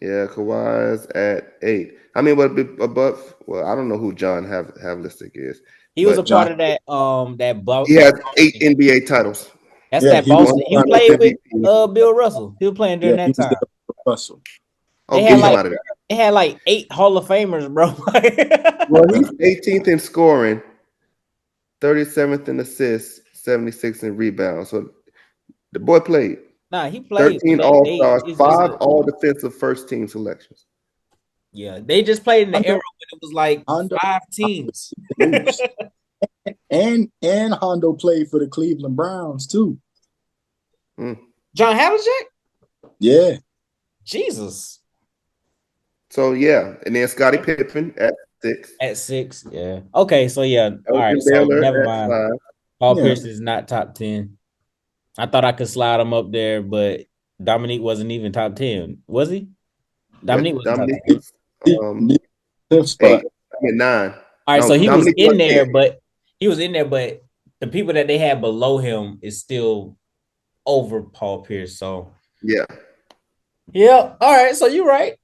Yeah, Kawhi's at 8. I mean, but above. Well, I don't know who John Havlicek is, He was a but John. part of that he has 8 Boston. NBA titles, That's Yeah, that he was one Boston. He Finals played with MVP. Bill Russell. He was playing during yeah, he that was time. there with Russell. They Oh, had get him like out of there. they had like 8 Hall of Famers, bro. Well, he's 18th in scoring, 37th in assists, 76th in rebounds. So the boy played Nah, he played, but 13 All they Stars, it's 5 All Defensive First Team selections. yeah, they just played in the era Hondo, when it was like Hondo, 5 teams. Moose. And Hondo played for the Cleveland Browns too. Mm. John Havlicek? Yeah. Jesus. So yeah, and then Scottie Pippen at 6, At 6, yeah. Okay, so yeah. All right, Elgin so Baylor never at mind. 5. Paul Yeah. Pierce is not top 10. I thought I could slide him up there, but Dominique wasn't even top 10. Was he? Dominique wasn't top Dominique 10. was He 10th 8. spot. I mean 9. All right, No, so he was Dominique was in 10. there, but the people that they had below him is still over Paul Pierce. So Yeah, yeah. All right, so you're right.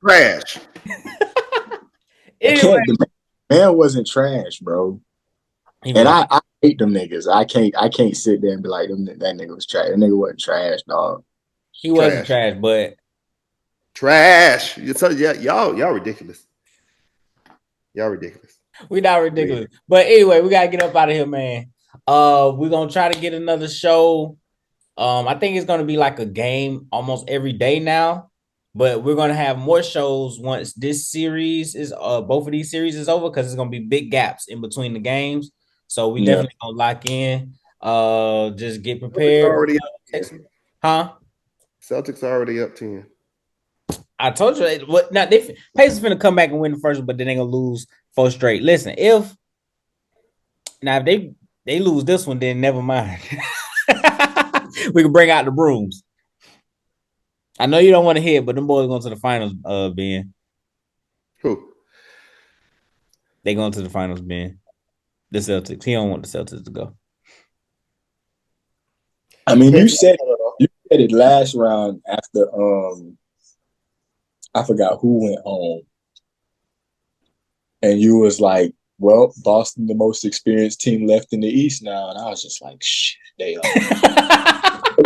trash. I Anyway, can't. The man wasn't trash, bro. he And was. I hate them niggas. I can't sit there and be like, that nigga was trash. That nigga wasn't trash, dog. He wasn't Trash. trash, but Trash. Yeah, y'all ridiculous. Y'all ridiculous. we not ridiculous. But anyway, we gotta get up out of here, man. We're gonna try to get another show. I think it's gonna be like a game almost every day now, but we're gonna have more shows once this series is both of these series is over because it's gonna be big gaps in between the games. So we Yeah. definitely gonna lock in. Just get Celtics prepared. already up 10. Huh? Celtics already up 10. I told you what now they Pacers finna come back and win the first one, but then they gonna lose 4 straight. Listen, if they lose this one, then never mind. We can bring out the brooms. I know you don't want to hear it, but them boys going to the finals, Ben. Who? They going to the finals, Ben. The Celtics. He don't want the Celtics to go. I mean, you said it last round after I forgot who went home. And you was like, well, Boston, the most experienced team left in the East now. And I was just like, shit, they are.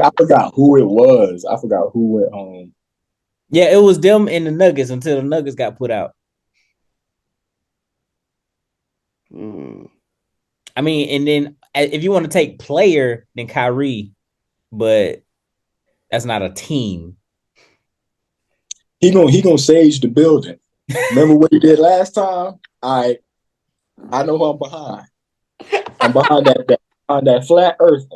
I forgot who it was. I forgot who went home. Yeah, it was them and the Nuggets until the Nuggets got put out. I mean, and then if you want to take player, then Kyrie, but that's not a team. He gonna sage the building. Remember what he did last time? I know who I'm behind. I'm behind that flat earth.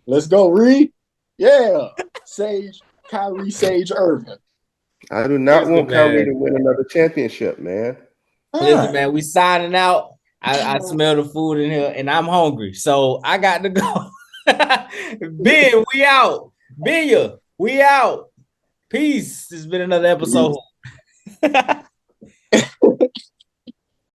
Let's go, Reed. Yeah. Kyrie Sage Irving. I do not Listen, want Kyrie man. to win another championship, man. Listen, man, we signing out. I smell the food in here and I'm hungry. So I got to go. Ben, we out. Ben, we out. Peace. This has been another episode.